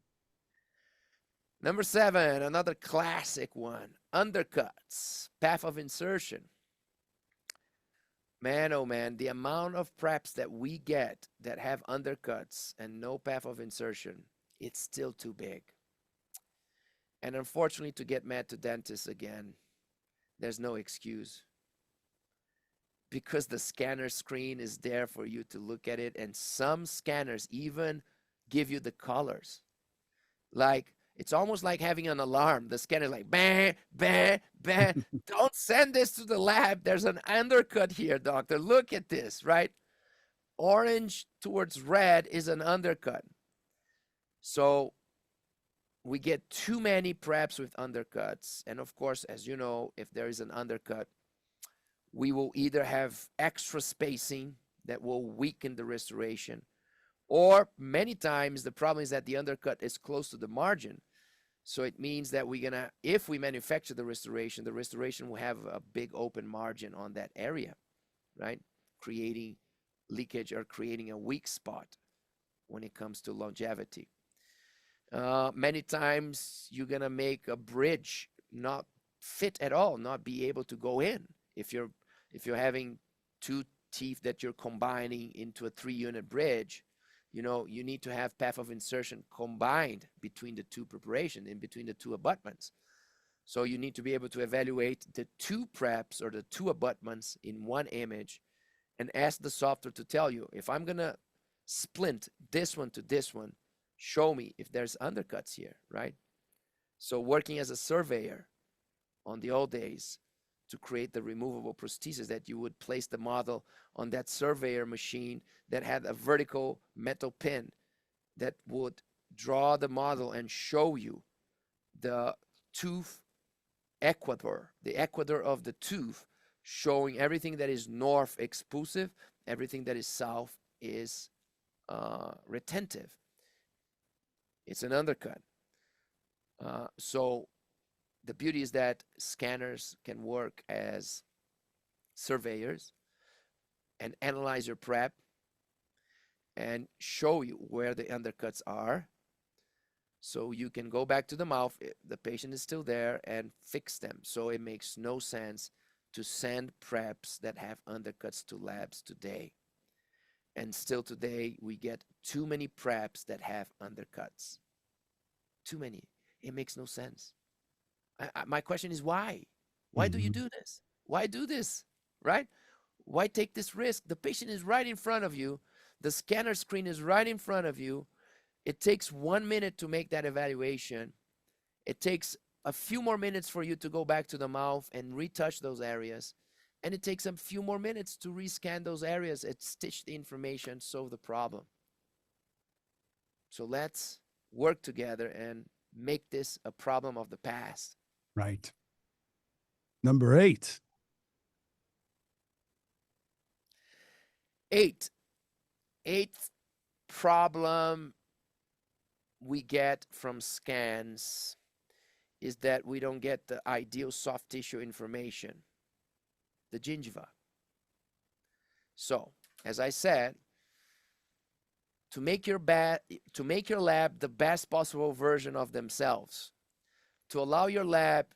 Number 7, another classic one, undercuts, path of insertion. Man, oh man, the amount of preps that we get that have undercuts and no path of insertion, it's still too big. And unfortunately, to get mad to dentists again, there's no excuse. Because the scanner screen is there for you to look at it, and some scanners even give you the colors. Like, it's almost like having an alarm. The scanner like, bang, bang, bang. Don't send this to the lab. There's an undercut here, doctor. Look at this, right? Orange towards red is an undercut. So we get too many preps with undercuts. And of course, as you know, if there is an undercut, we will either have extra spacing that will weaken the restoration, or many times the problem is that the undercut is close to the margin. So it means that if we manufacture the restoration will have a big open margin on that area, right? Creating leakage or creating a weak spot when it comes to longevity. Many times you're gonna make a bridge not fit at all, not be able to go in. If you're having 2 teeth that you're combining into a 3-unit bridge, you need to have path of insertion combined between the 2 preparation, in between the 2 abutments. So you need to be able to evaluate the 2 preps or the 2 abutments in one image and ask the software to tell you, if I'm gonna splint this one to this one, show me if there's undercuts here, right? So working as a surveyor on the old days to create the removable prosthesis, that you would place the model on that surveyor machine that had a vertical metal pin that would draw the model and show you the tooth equator, the equator of the tooth, showing everything that is north expulsive, everything that is south is retentive. It's an undercut. So the beauty is that scanners can work as surveyors and analyze your prep and show you where the undercuts are. So you can go back to the mouth, the patient is still there, and fix them. So it makes no sense to send preps that have undercuts to labs today. And still today, we get too many preps that have undercuts. Too many. It makes no sense. My question is why? Why do you do this? Why do this, right? Why take this risk? The patient is right in front of you. The scanner screen is right in front of you. It takes 1 minute to make that evaluation. It takes a few more minutes for you to go back to the mouth and retouch those areas. And it takes a few more minutes to rescan those areas and stitch the information, solve the problem. So let's work together and make this a problem of the past.
Right. Number 8.
8th problem we get from scans is that we don't get the ideal soft tissue information, the gingiva. So, as I said, to make your lab the best possible version of themselves, to allow your lab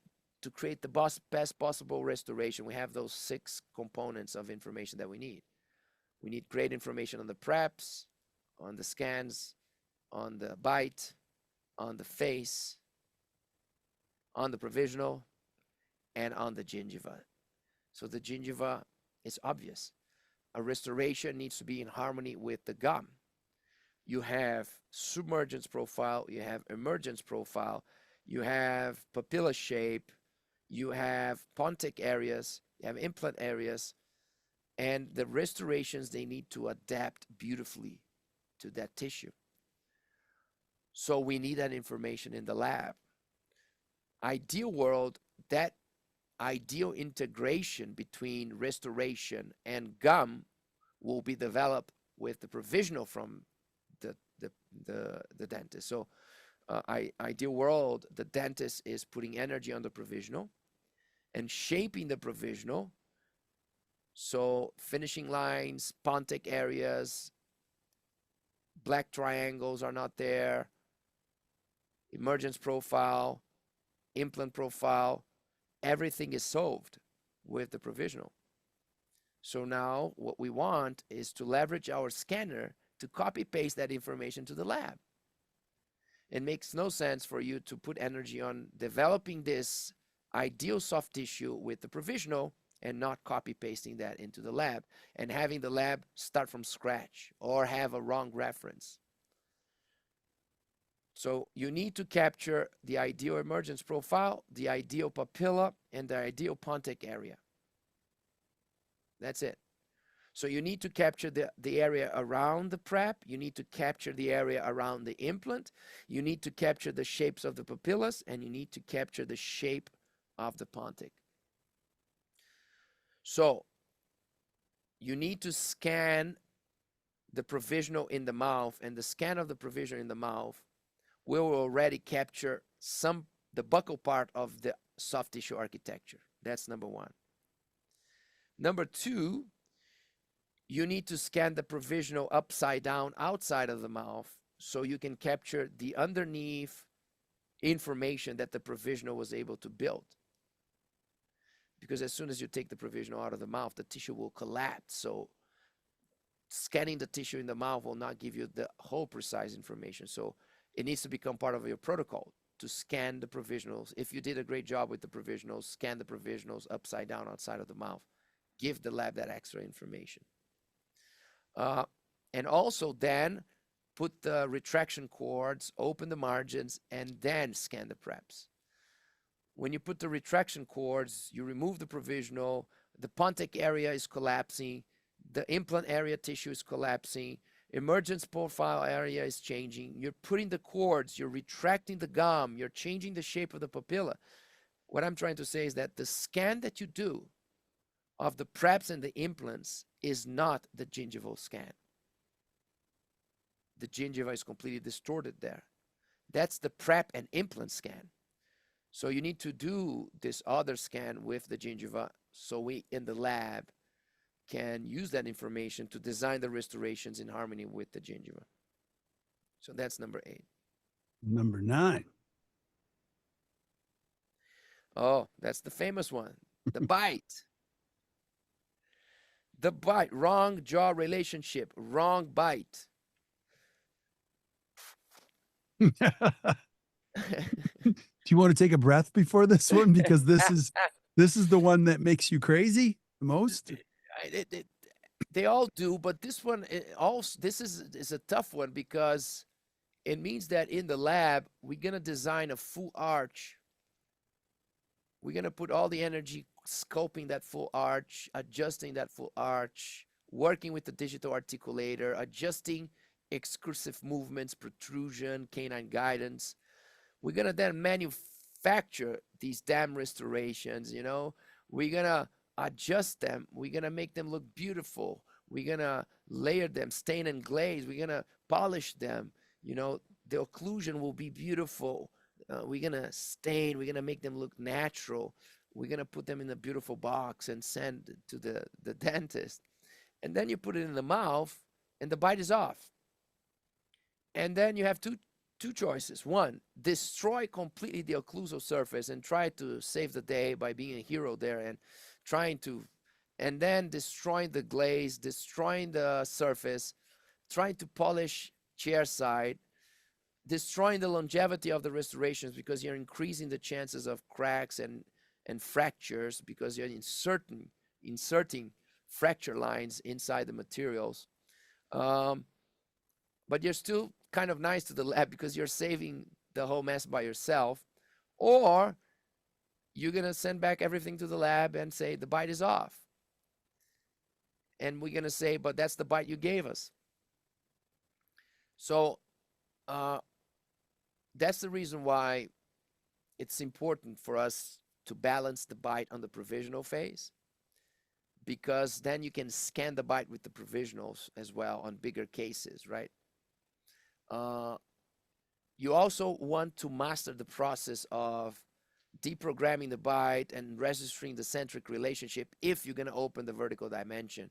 to create the best possible restoration, we have those 6 components of information that we need. We need great information on the preps, on the scans, on the bite, on the face, on the provisional, and on the gingiva. So the gingiva is obvious. A restoration needs to be in harmony with the gum. You have submergence profile, you have emergence profile, you have papilla shape, you have pontic areas, you have implant areas, and the restorations, they need to adapt beautifully to that tissue. So we need that information in the lab. Ideal world, that ideal integration between restoration and gum will be developed with the provisional from the dentist. So ideal world, the dentist is putting energy on the provisional and shaping the provisional. So finishing lines, pontic areas, black triangles are not there, emergence profile, implant profile, everything is solved with the provisional. So now what we want is to leverage our scanner to copy paste that information to the lab. It makes no sense for you to put energy on developing this ideal soft tissue with the provisional and not copy pasting that into the lab and having the lab start from scratch or have a wrong reference. So you need to capture the ideal emergence profile, the ideal papilla, and the ideal pontic area. That's it. So you need to capture the area around the prep. You need to capture the area around the implant. You need to capture the shapes of the papillas, and you need to capture the shape of the pontic. So you need to scan the provisional in the mouth, and the scan of the provisional in the mouth will already capture the buccal part of the soft tissue architecture. That's number one. Number two, you need to scan the provisional upside down outside of the mouth so you can capture the underneath information that the provisional was able to build. Because as soon as you take the provisional out of the mouth, the tissue will collapse. So scanning the tissue in the mouth will not give you the whole precise information. So it needs to become part of your protocol to scan the provisionals. If you did a great job with the provisionals, scan the provisionals upside down outside of the mouth. Give the lab that extra information. And also then put the retraction cords, open the margins, and then scan the preps. When you put the retraction cords, you remove the provisional, the pontic area is collapsing, the implant area tissue is collapsing, emergence profile area is changing, you're putting the cords, you're retracting the gum, you're changing the shape of the papilla. What I'm trying to say is that the scan that you do of the preps and the implants is not the gingival scan. The gingiva is completely distorted there. That's the prep and implant scan. So you need to do this other scan with the gingiva so we in the lab can use that information to design the restorations in harmony with the gingiva. So that's number 8.
Number 9.
Oh, that's the famous one. The bite. The bite. Wrong jaw relationship. Wrong bite.
Do you want to take a breath before this one? Because this is the one that makes you crazy the most.
They all do, but this one this is a tough one because it means that in the lab we're gonna design a full arch. We're gonna put all the energy scoping that full arch, adjusting that full arch, working with the digital articulator, adjusting excursive movements, protrusion, canine guidance. We're gonna then manufacture these damn restorations, you know. We're gonna adjust them. We're gonna make them look beautiful. We're gonna layer them, stain and glaze. We're gonna polish them. You know, the occlusion will be beautiful. We're gonna stain. We're gonna make them look natural. We're gonna put them in a beautiful box and send it to the dentist. And then you put it in the mouth, and the bite is off. And then you have two choices. One, destroy completely the occlusal surface and try to save the day by being a hero there and and then destroying the glaze, destroying the surface, trying to polish chair side, destroying the longevity of the restorations because you're increasing the chances of cracks and fractures because you're inserting fracture lines inside the materials. But you're still kind of nice to the lab because you're saving the whole mess by yourself. Or you're going to send back everything to the lab and say the bite is off. And we're going to say, but that's the bite you gave us. So that's the reason why it's important for us to balance the bite on the provisional phase, because then you can scan the bite with the provisionals as well on bigger cases, right? Uh, you also want to master the process of deprogramming the bite and registering the centric relationship if you're going to open the vertical dimension.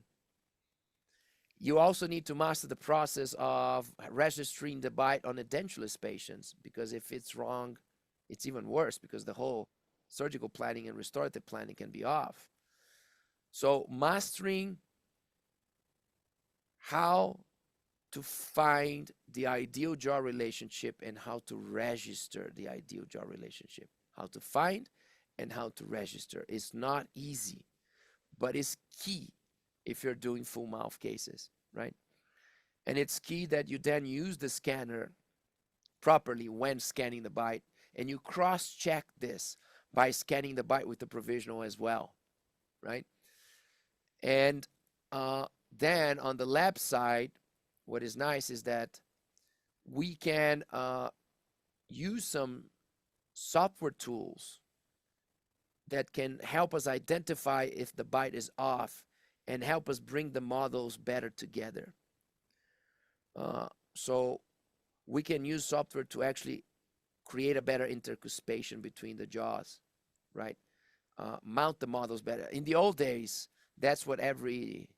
You also need to master the process of registering the bite on edentulous patients, because if it's wrong, it's even worse, because the whole surgical planning and restorative planning can be off. So mastering how to find the ideal jaw relationship and how to register the ideal jaw relationship. How to find and how to register is not easy, but it's key if you're doing full mouth cases, right? And it's key that you then use the scanner properly when scanning the bite, and you cross-check this by scanning the bite with the provisional as well, right? And then on the lab side, what is nice is that we can use some software tools that can help us identify if the bite is off and help us bring the models better together. So we can use software to actually create a better intercuspation between the jaws, right? Mount the models better. In the old days, that's what every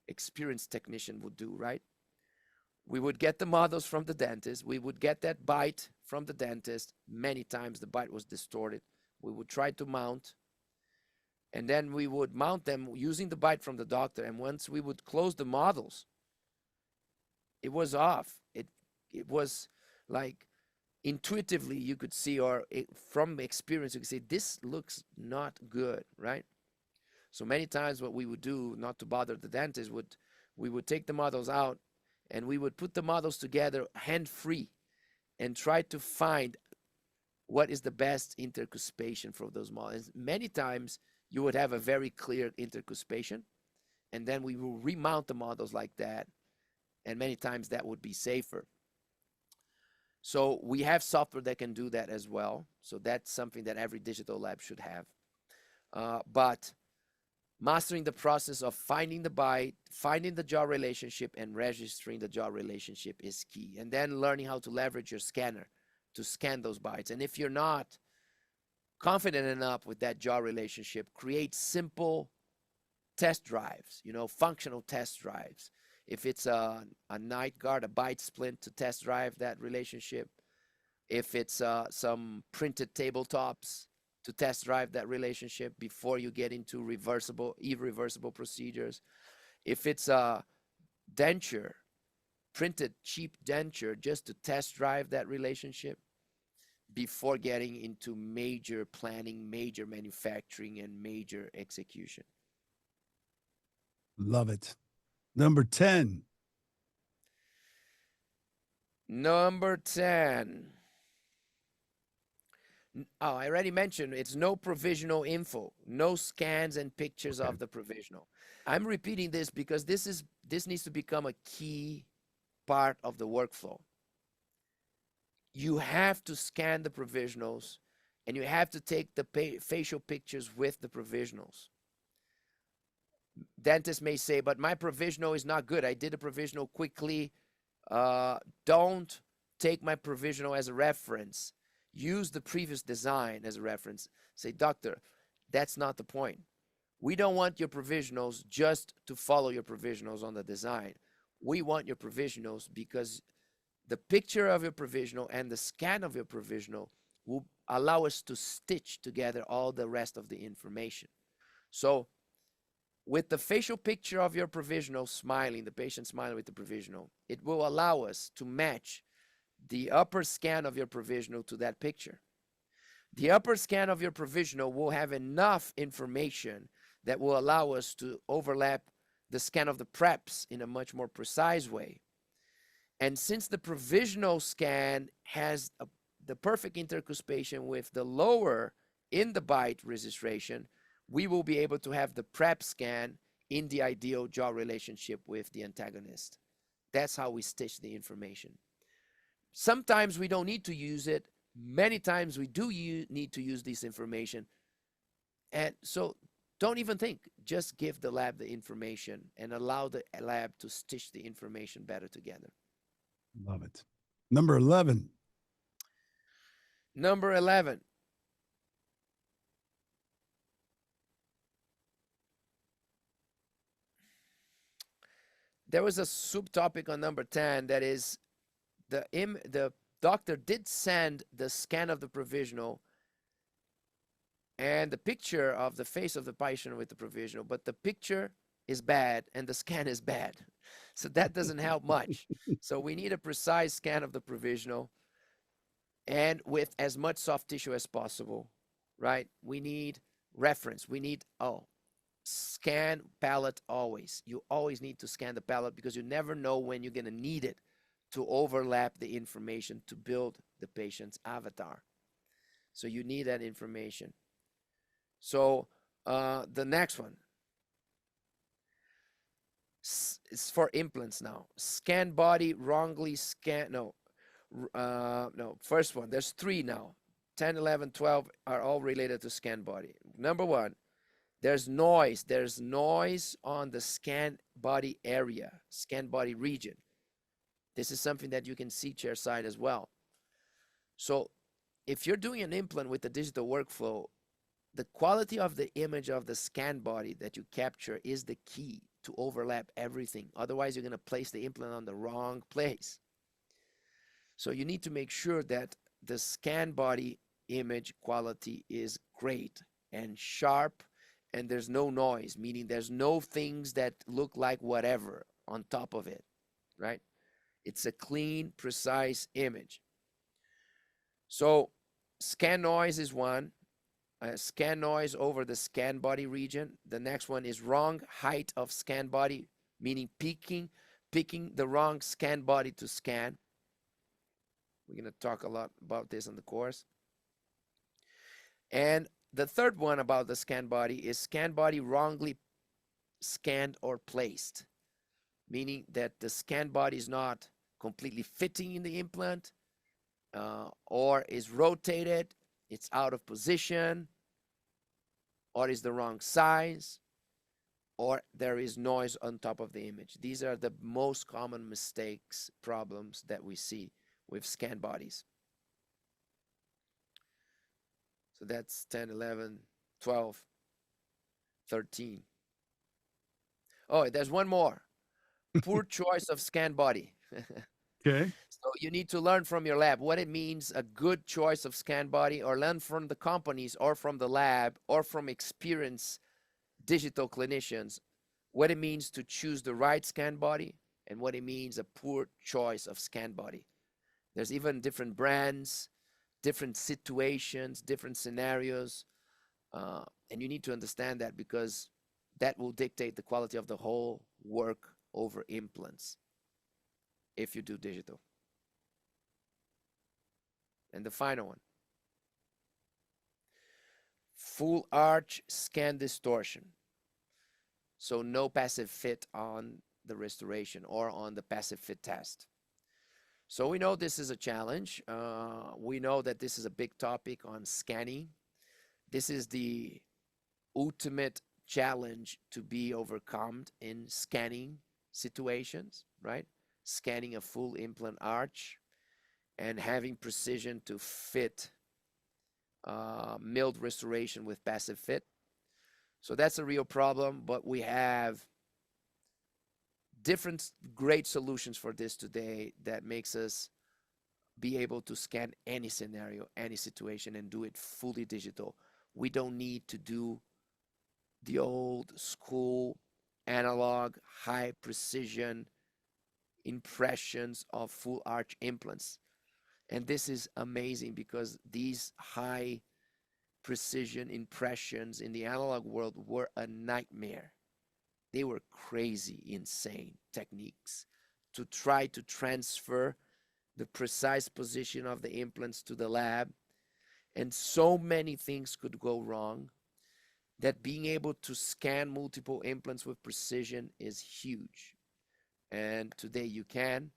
experienced technician would do, right? We would get the models from the dentist. We would get that bite from the dentist. Many times the bite was distorted. We would try to mount, and then we would mount them using the bite from the doctor. And once we would close the models, it was off. It was like intuitively you could see, or from experience you could say, this looks not good, right? So many times what we would do, not to bother the dentist, we would take the models out and we would put the models together hand-free and try to find what is the best intercuspation for those models. Many times you would have a very clear intercuspation, and then we will remount the models like that, and many times that would be safer. So we have software that can do that as well. So that's something that every digital lab should have. But mastering the process of finding the bite, finding the jaw relationship, and registering the jaw relationship is key. And then learning how to leverage your scanner to scan those bites. And if you're not confident enough with that jaw relationship, create simple test drives, functional test drives. If it's a night guard, a bite splint, to test drive that relationship. If it's some printed tabletops to test drive that relationship before you get into irreversible procedures. If it's a denture, printed cheap denture, just to test drive that relationship before getting into major planning, major manufacturing, and major execution.
Love it. Number 10.
Number 10. Oh, I already mentioned it's no provisional info, no scans and pictures of the provisional. I'm repeating this because this needs to become a key part of the workflow. You have to scan the provisionals, and you have to take the facial pictures with the provisionals. Dentists may say, but my provisional is not good. I did a provisional quickly. Don't take my provisional as a reference. Use the previous design as a reference. Say, doctor, that's not the point. We don't want your provisionals just to follow your provisionals on the design. We want your provisionals because the picture of your provisional and the scan of your provisional will allow us to stitch together all the rest of the information. So with the facial picture of your provisional smiling, the patient smiling with the provisional, it will allow us to match the upper scan of your provisional to that picture. The upper scan of your provisional will have enough information that will allow us to overlap the scan of the preps in a much more precise way. And since the provisional scan has the perfect intercuspation with the lower in the bite registration, we will be able to have the prep scan in the ideal jaw relationship with the antagonist. That's how we stitch the information. Sometimes we don't need to use it Many times we do need to use this information. And so don't even think, just give the lab the information and allow the lab to stitch the information better together.
Love it. Number 11.
Number 11. There was a subtopic on number 10 that is the doctor did send the scan of the provisional and the picture of the face of the patient with the provisional, but the picture is bad and the scan is bad. So that doesn't help much. So we need a precise scan of the provisional and with as much soft tissue as possible, right? We need reference. We need, scan palate always. You always need to scan the palate because you never know when you're going to need it to overlap the information to build the patient's avatar. So you need that information. So the next one is for implants now. Scan body wrongly scan. No, first one. There's 3 now. 10, 11, 12 are all related to scan body. Number 1, there's noise. There's noise on the scan body area, scan body region. This is something that you can see chairside as well. So if you're doing an implant with the digital workflow, the quality of the image of the scan body that you capture is the key to overlap everything. Otherwise, you're going to place the implant on the wrong place. So you need to make sure that the scan body image quality is great and sharp, and there's no noise, meaning there's no things that look like whatever on top of it, right? It's a clean, precise image. So scan noise is one. Scan noise over the scan body region. The next one is wrong height of scan body, meaning picking the wrong scan body to scan. We're going to talk a lot about this in the course. And the third one about the scan body is scan body wrongly scanned or placed, meaning that the scan body is not completely fitting in the implant or is rotated, it's out of position, or is the wrong size, or there is noise on top of the image. These are the most common mistakes, problems that we see with scan bodies. So that's 10, 11, 12, 13. Oh, there's one more. Poor choice of scan body.
Okay.
So you need to learn from your lab what it means, a good choice of scan body, or learn from the companies or from the lab or from experienced digital clinicians what it means to choose the right scan body and what it means a poor choice of scan body. There's even different brands, different situations, different scenarios, and you need to understand that because that will dictate the quality of the whole work over implants if you do digital. And the final one, full arch scan distortion. So no passive fit on the restoration or on the passive fit test. So we know this is a challenge. We know that this is a big topic on scanning. This is the ultimate challenge to be overcome in scanning situations, right? Scanning a full implant arch and having precision to fit milled restoration with passive fit. So that's a real problem, but we have different great solutions for this today that makes us be able to scan any scenario, any situation, and do it fully digital. We don't need to do the old school analog high precision impressions of full arch implants. And this is amazing because these high precision impressions in the analog world were a nightmare. They were crazy, insane techniques to try to transfer the precise position of the implants to the lab. And so many things could go wrong that being able to scan multiple implants with precision is huge. And today you can.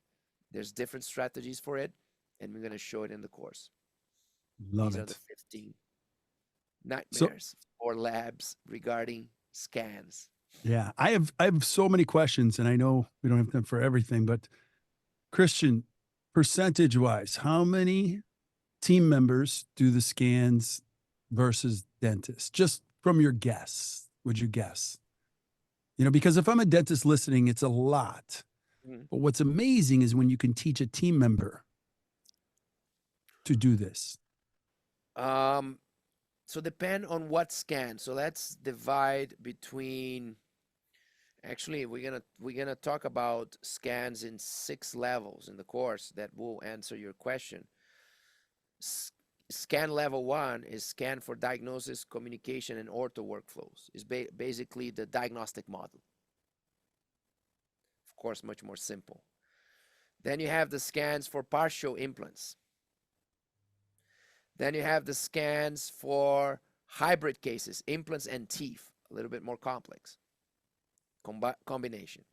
There's different strategies for it, and we're going to show it in the course.
Love
These are the
it.
15
So
nightmares for labs regarding scans.
yeah, I have so many questions, and I know we don't have time for everything, but Christian, percentage wise, how many team members do the scans versus dentists? Just from your guess, would you guess? Because if I'm a dentist listening, it's a lot.
Mhm.
But what's amazing is when you can teach a team member to do this.
Um, so depend on what scan. So let's divide between. Actually, we're gonna talk about scans in 6 levels in the course that will answer your question. Scan level 1 is scan for diagnosis, communication, and ortho workflows. Is basically the diagnostic model. Of course, much more simple. Then you have the scans for partial implants. Then you have the scans for hybrid cases, implants and teeth, a little bit more complex combination.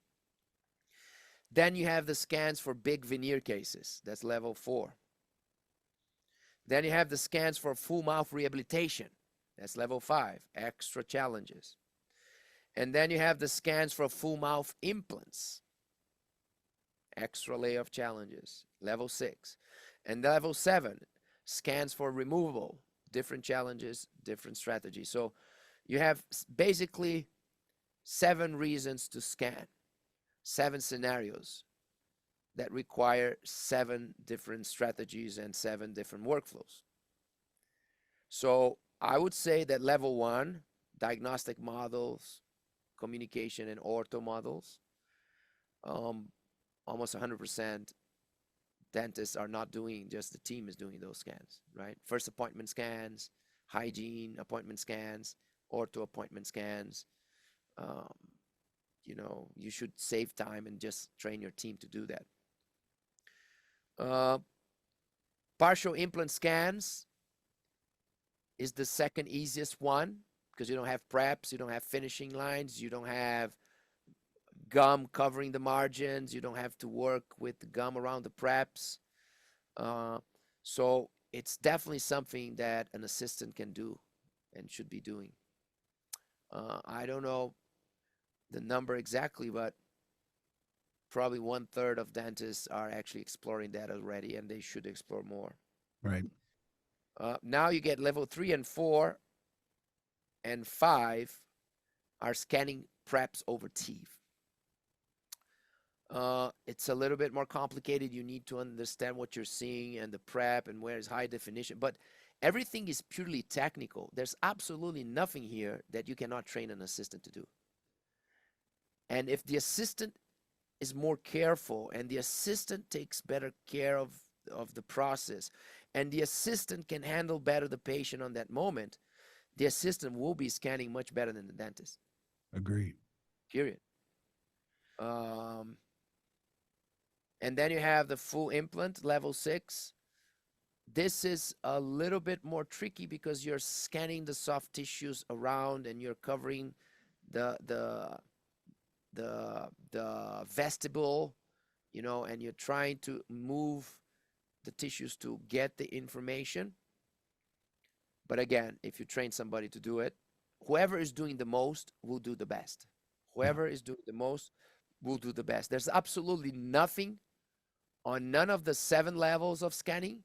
Then you have the scans for big veneer cases. That's level 4. Then you have the scans for full mouth rehabilitation. That's level 5, extra challenges. And then you have the scans for full mouth implants, extra layer of challenges, level 6. And level 7, scans for removable, different challenges, different strategies. So you have basically 7 reasons to scan, 7 scenarios that require 7 different strategies and 7 different workflows. So I would say that level 1, diagnostic models, communication and ortho models, almost 100% dentists are not doing, just the team is doing those scans, right? First appointment scans, hygiene appointment scans, ortho appointment scans. Um, you should save time and just train your team to do that. Partial implant scans is the second easiest one because you don't have preps, you don't have finishing lines, you don't have gum covering the margins, you don't have to work with the gum around the preps. So it's definitely something that an assistant can do and should be doing. I don't know the number exactly, but probably 1/3 of dentists are actually exploring that already, and they should explore more.
Right.
Now you get level 3 and 4 and 5 are scanning preps over teeth. It's a little bit more complicated. You need to understand what you're seeing and the prep and where is high definition, but everything is purely technical. There's absolutely nothing here that you cannot train an assistant to do. And if the assistant is more careful and the assistant takes better care of the process and the assistant can handle better the patient on that moment, the assistant will be scanning much better than the dentist.
Agree.
Period. And then you have the full implant, level 6. This is a little bit more tricky because you're scanning the soft tissues around and you're covering the vestibule, and you're trying to move the tissues to get the information. But again, if you train somebody to do it, whoever is doing the most will do the best.
Yeah.
Whoever is doing the most will do the best. There's absolutely nothing on none of the 7 levels of scanning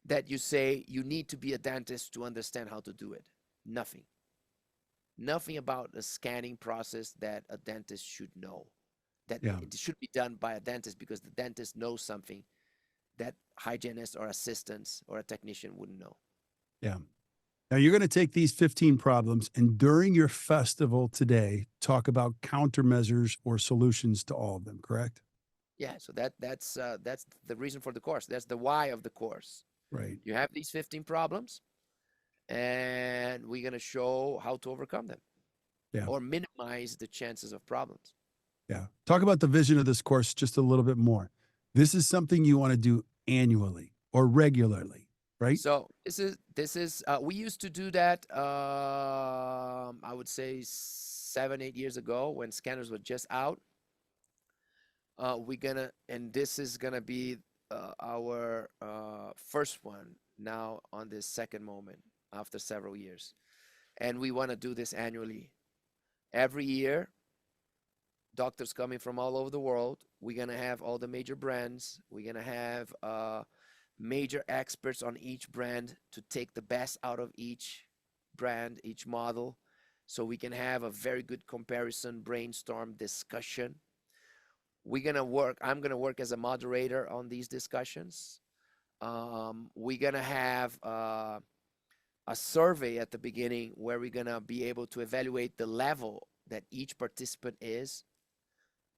that you say you need to be a dentist to understand how to do it. Nothing. Nothing about the scanning process that a dentist should know. That
Yeah.
it should be done by a dentist because the dentist knows something that hygienist or assistants or a technician wouldn't know.
Yeah. Now you're going to take these 15 problems and during your festival today, talk about countermeasures or solutions to all of them, correct?
Yeah, so that's the reason for the course. That's the why of the course.
Right.
You have these 15 problems, and we're gonna show how to overcome them
Yeah.
or minimize the chances of problems.
Yeah. Talk about the vision of this course just a little bit more. This is something you want to do annually or regularly, right?
So this is we used to do that. I would say 7, 8 years ago when scanners were just out. And this is gonna be our first one. now on this second moment after several years. And we want to do this annually. Every year, doctors coming from all over the world. We're going to have all the major brands. We're going to have major experts on each brand to take the best out of each brand, each model, so we can have a very good comparison, brainstorm, discussion. I'm going to work as a moderator on these discussions. We're going to have a survey at the beginning where we're going to be able to evaluate the level that each participant is.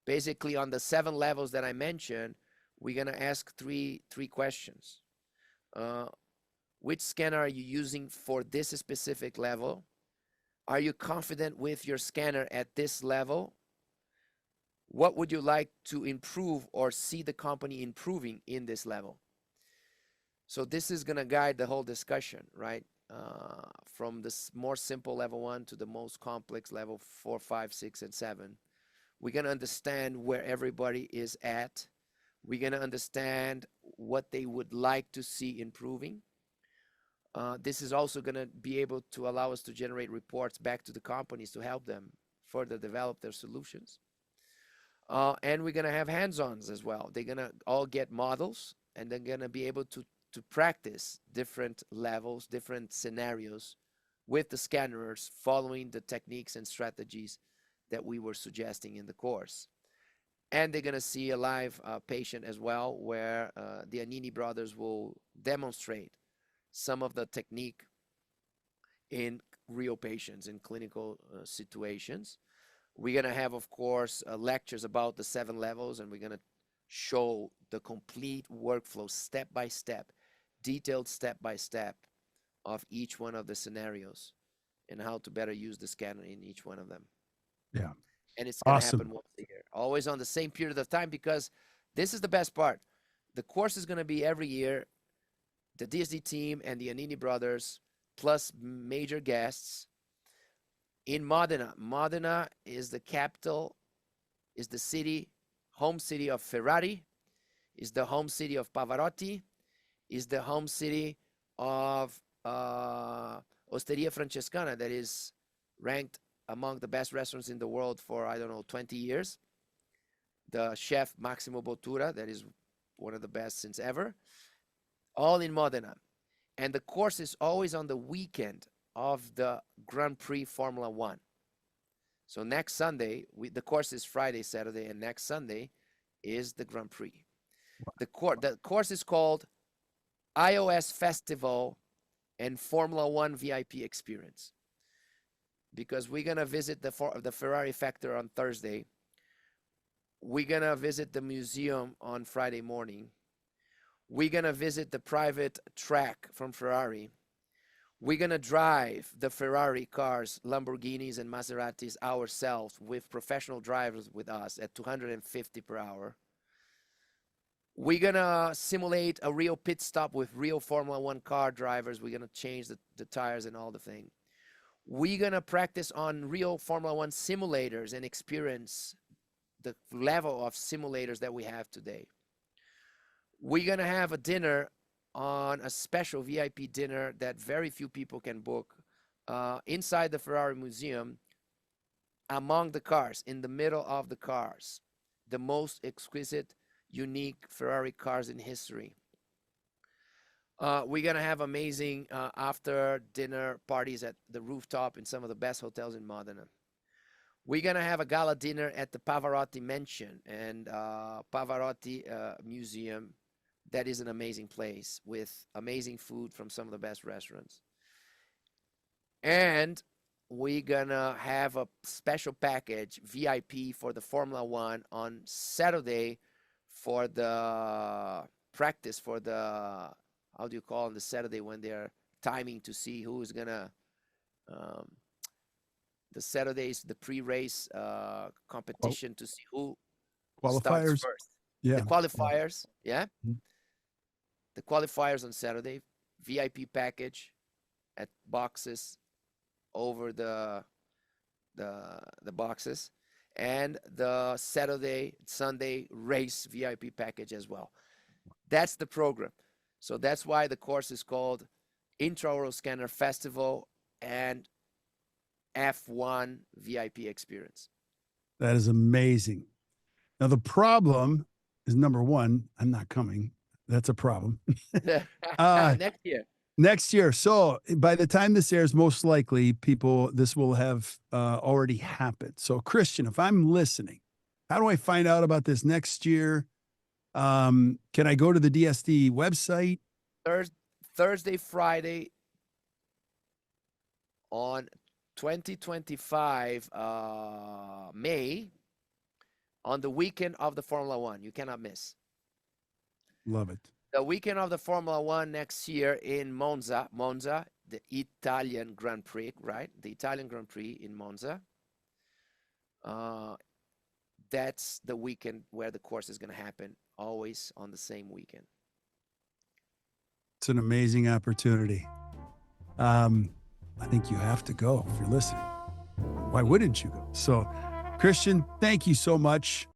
Basically, on the 7 levels that I mentioned, we're going to ask three questions. Which scanner are you using for this specific level? Are you confident with your scanner at this level? What would you like to improve or see the company improving in this level? So this is going to guide the whole discussion, right? From this more simple level 1 to the most complex level 4, 5, 6, and 7. We're going to understand where everybody is at. We're going to understand what they would like to see improving. This is also going to be able to allow us to generate reports back to the companies to help them further develop their solutions. And we're going to have hands-ons as well. They're going to all get models, and they're going to be able to practice different levels, different scenarios with the scanners, following the techniques and strategies that we were suggesting in the course. And they're going to see a live patient as well, where the Anini brothers will demonstrate some of the technique in real patients, in clinical situations. We're going to have, of course, lectures about the 7 levels, and we're going to show the complete workflow, step by step, detailed step by step of each one of the scenarios and how to better use the scanner in each one of them.
Yeah.
And it's going to
Awesome.
happen once a year, always on the same period of time, because this is the best part. The course is going to be every year. The DSD team and the Anini brothers, plus major guests, in Modena. Modena is the capital, is the city, home city of Ferrari, is the home city of Pavarotti, is the home city of Osteria Francescana, that is ranked among the best restaurants in the world for, I don't know, 20 years. The chef Maximo Bottura, that is one of the best since ever. All in Modena. And the course is always on the weekend of the Grand Prix Formula One. So next Sunday, the course is Friday, Saturday, and next Sunday is the Grand Prix. The course is called iOS Festival and Formula One VIP Experience, because we're going to visit the Ferrari factory on Thursday. We're going to visit the museum on Friday morning. We're going to visit the private track from Ferrari. We're going to drive the Ferrari cars, Lamborghinis and Maseratis ourselves, with professional drivers with us at 250 per hour. We're going to simulate a real pit stop with real Formula One car drivers. We're going to change the tires and all the thing. We're going to practice on real Formula One simulators and experience the level of simulators that we have today. We're going to have a dinner, on a special VIP dinner that very few people can book, inside the Ferrari Museum, among the cars, in the middle of the cars, the most exquisite, unique Ferrari cars in history. We're going to have amazing after dinner parties at the rooftop in some of the best hotels in Modena. We're going to have a gala dinner at the Pavarotti Mansion and Pavarotti Museum. That is an amazing place with amazing food from some of the best restaurants. And we're going to have a special package, VIP, for the Formula One on Saturday for the practice, for the, how do you call on the Saturday when they're timing to see who's going to, the Saturdays, the pre-race competition to see who starts
Qualifiers.
first.
Yeah.
The qualifiers, yeah.
Mhm.
The qualifiers on Saturday, VIP package at boxes over the boxes, and the Sunday race VIP package as well. That's the program. So that's why the course is called Intraoral Scanner Festival and F1 VIP Experience.
That is amazing. Now, the problem is number one, I'm not coming. That's a problem.
Next year.
Next year. So by the time this airs, most likely this will have already happened. So Christian, if I'm listening, how do I find out about this next year? Can I go to the DSD website?
Thursday, Friday on 2025 May, on the weekend of the Formula One. You cannot miss.
Love it.
The weekend of the Formula One next year in Monza, the Italian Grand Prix, right? The Italian Grand Prix in Monza. That's the weekend where the course is going to happen, always on the same weekend.
It's an amazing opportunity. I think you have to go if you're listening. Why wouldn't you go? So, Christian, thank you so much.